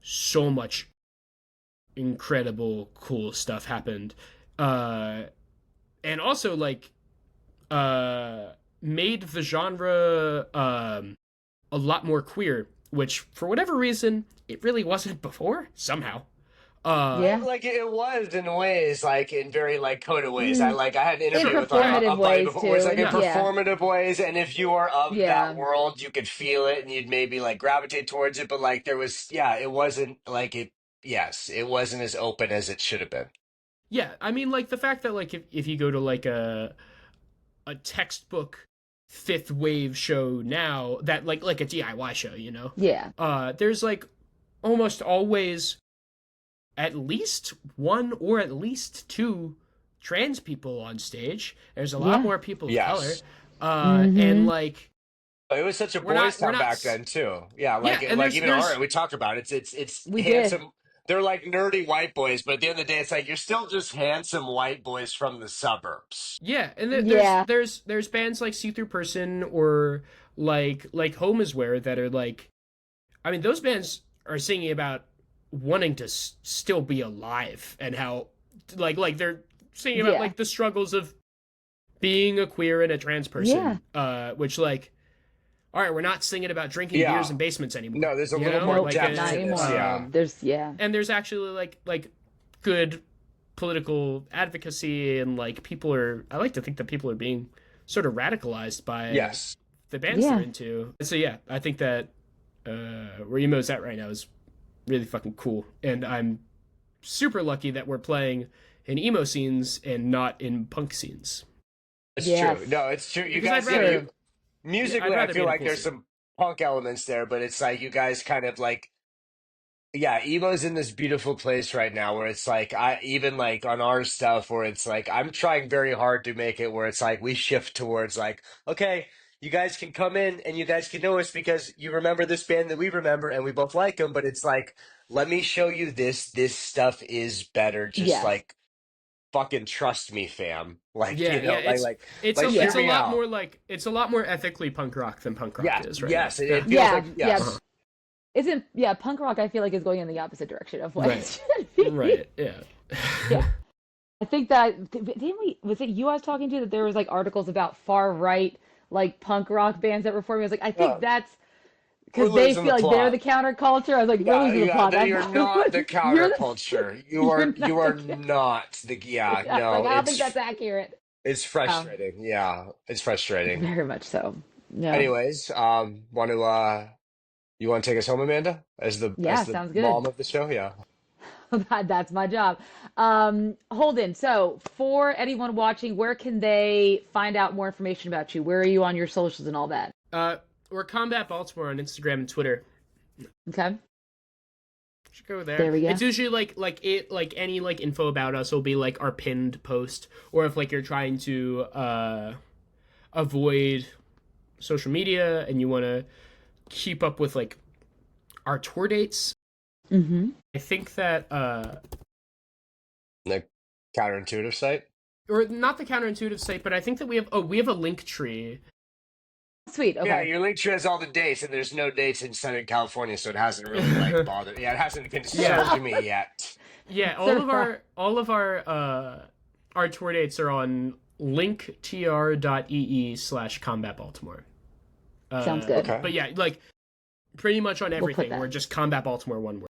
so much incredible cool stuff happened, and also like made the genre a lot more queer, which for whatever reason it really wasn't before somehow. Yeah. Like it was in ways, like in very like Coda ways. I had an In interview with performative a buddy ways before. Where it's too. like in Yeah. performative ways, and if you are of Yeah. that world, you could feel it, and you'd maybe like gravitate towards it. But like there was, yeah, it wasn't like it. Yes, it wasn't as open as it should have been. Yeah, I mean like the fact that like if you go to like a textbook fifth wave show now, that like a DIY show, Yeah. there's like almost always at least one or at least two trans people on stage. There's a lot Yeah. more people of Yes. color. And like It was such a We're not- boys' we're town not back s- then too. Yeah, Yeah, and like there's- even there's- our we talked about it. It's We did. handsome. They're like nerdy white boys, but at the end of the day, it's like you're still just handsome white boys from the suburbs. yeah, and Yeah. there's bands like See Through Person or like Home Is Where that are like, I mean those bands are singing about wanting to still be alive, and how like they're singing about Yeah. like the struggles of being a queer and a trans person, which like, all right, we're not singing about drinking Yeah. beers in basements anymore. No, there's a you little know? more Nope, like, depth not to anymore. this. Yeah. There's and there's actually like good political advocacy, and like people are. I like to think that people are being sort of radicalized by Yes. the bands they're Yeah. into. So yeah, I think that where emo's at right now is really fucking cool, and I'm super lucky that we're playing in emo scenes and not in punk scenes. It's Yes. true. No, it's true. You Because I'd guys, yeah, rather you musically, I'd I rather be feel in a like cool there's scene. some punk elements there, but it's like you guys kind of like, yeah, emo's in this beautiful place right now where it's like I even like on our stuff where it's like I'm trying very hard to make it where it's like we shift towards like, okay, you guys can come in and you guys can know us because you remember this band that we remember and we both like them, but it's like let me show you this. This stuff is better. Just Yes. like fucking trust me, fam. Like Yeah, yeah, like hear it's a Yeah. me lot out. more like it's a lot more ethically punk rock than punk rock Yes, is right now. yes. It, Yeah. it feels Yeah. like Yeah. yes. Isn't yeah, punk rock I feel like is going in the opposite direction of what Right. it should be. Right. Yeah. Yeah. I think that didn't we was it you I was talking to that there was like articles about far right like punk rock bands that were forming. I was like, I think Uh, that's we're because they losing the feel like they're the plot. counterculture. I was like, we're Yeah, losing the yeah. plot. That That's you're not not the what you're the counterculture. you're You not the are not the yeah. yeah, it's like No, I don't think that's accurate. it's Um, frustrating. Yeah, it's frustrating. very much so. Yeah. Anyways, want to you want to take us home, Amanda, Yeah, as the sounds good. mom of the show? Yeah. That's my job. Holden, so for anyone watching, where can they find out more information about you? Where are you on your socials and all that? Uh, we're Combat Baltimore on Instagram and Twitter. Okay. Should go there. There we go. It's usually like any like info about us will be like our pinned post, or if like you're trying to avoid social media and you want to keep up with like our tour dates. Mm-hmm. I think that The counterintuitive site. or not the counterintuitive site, but I think that we have a link tree. Sweet. Yeah, Okay. your link tree has all the dates, and there's no dates in Southern California, so it hasn't really like bothered. Yeah, it hasn't Yeah. concerned me yet. Yeah, So, all of our tour dates are on linktr.ee/combat Baltimore. sounds good. Okay. But yeah, like pretty much on We'll put everything, that. we're just Combat Baltimore one word.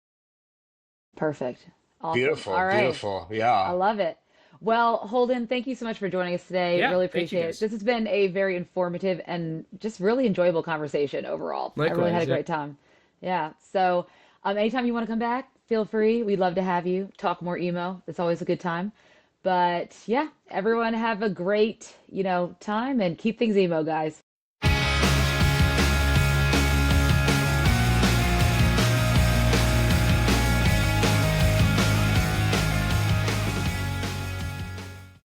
Perfect. Awesome. Beautiful, All right. beautiful. I Yeah. love it. Well, Holden, thank you so much for joining us today. Yeah, Really thank you appreciate it. guys. This has been a very informative and just really enjoyable conversation overall. I really had a Likewise, yeah. great time. Yeah. So, anytime you want to come back, feel free. We'd love to have you talk more emo. It's always a good time. But yeah, everyone have a great, time and keep things emo, guys.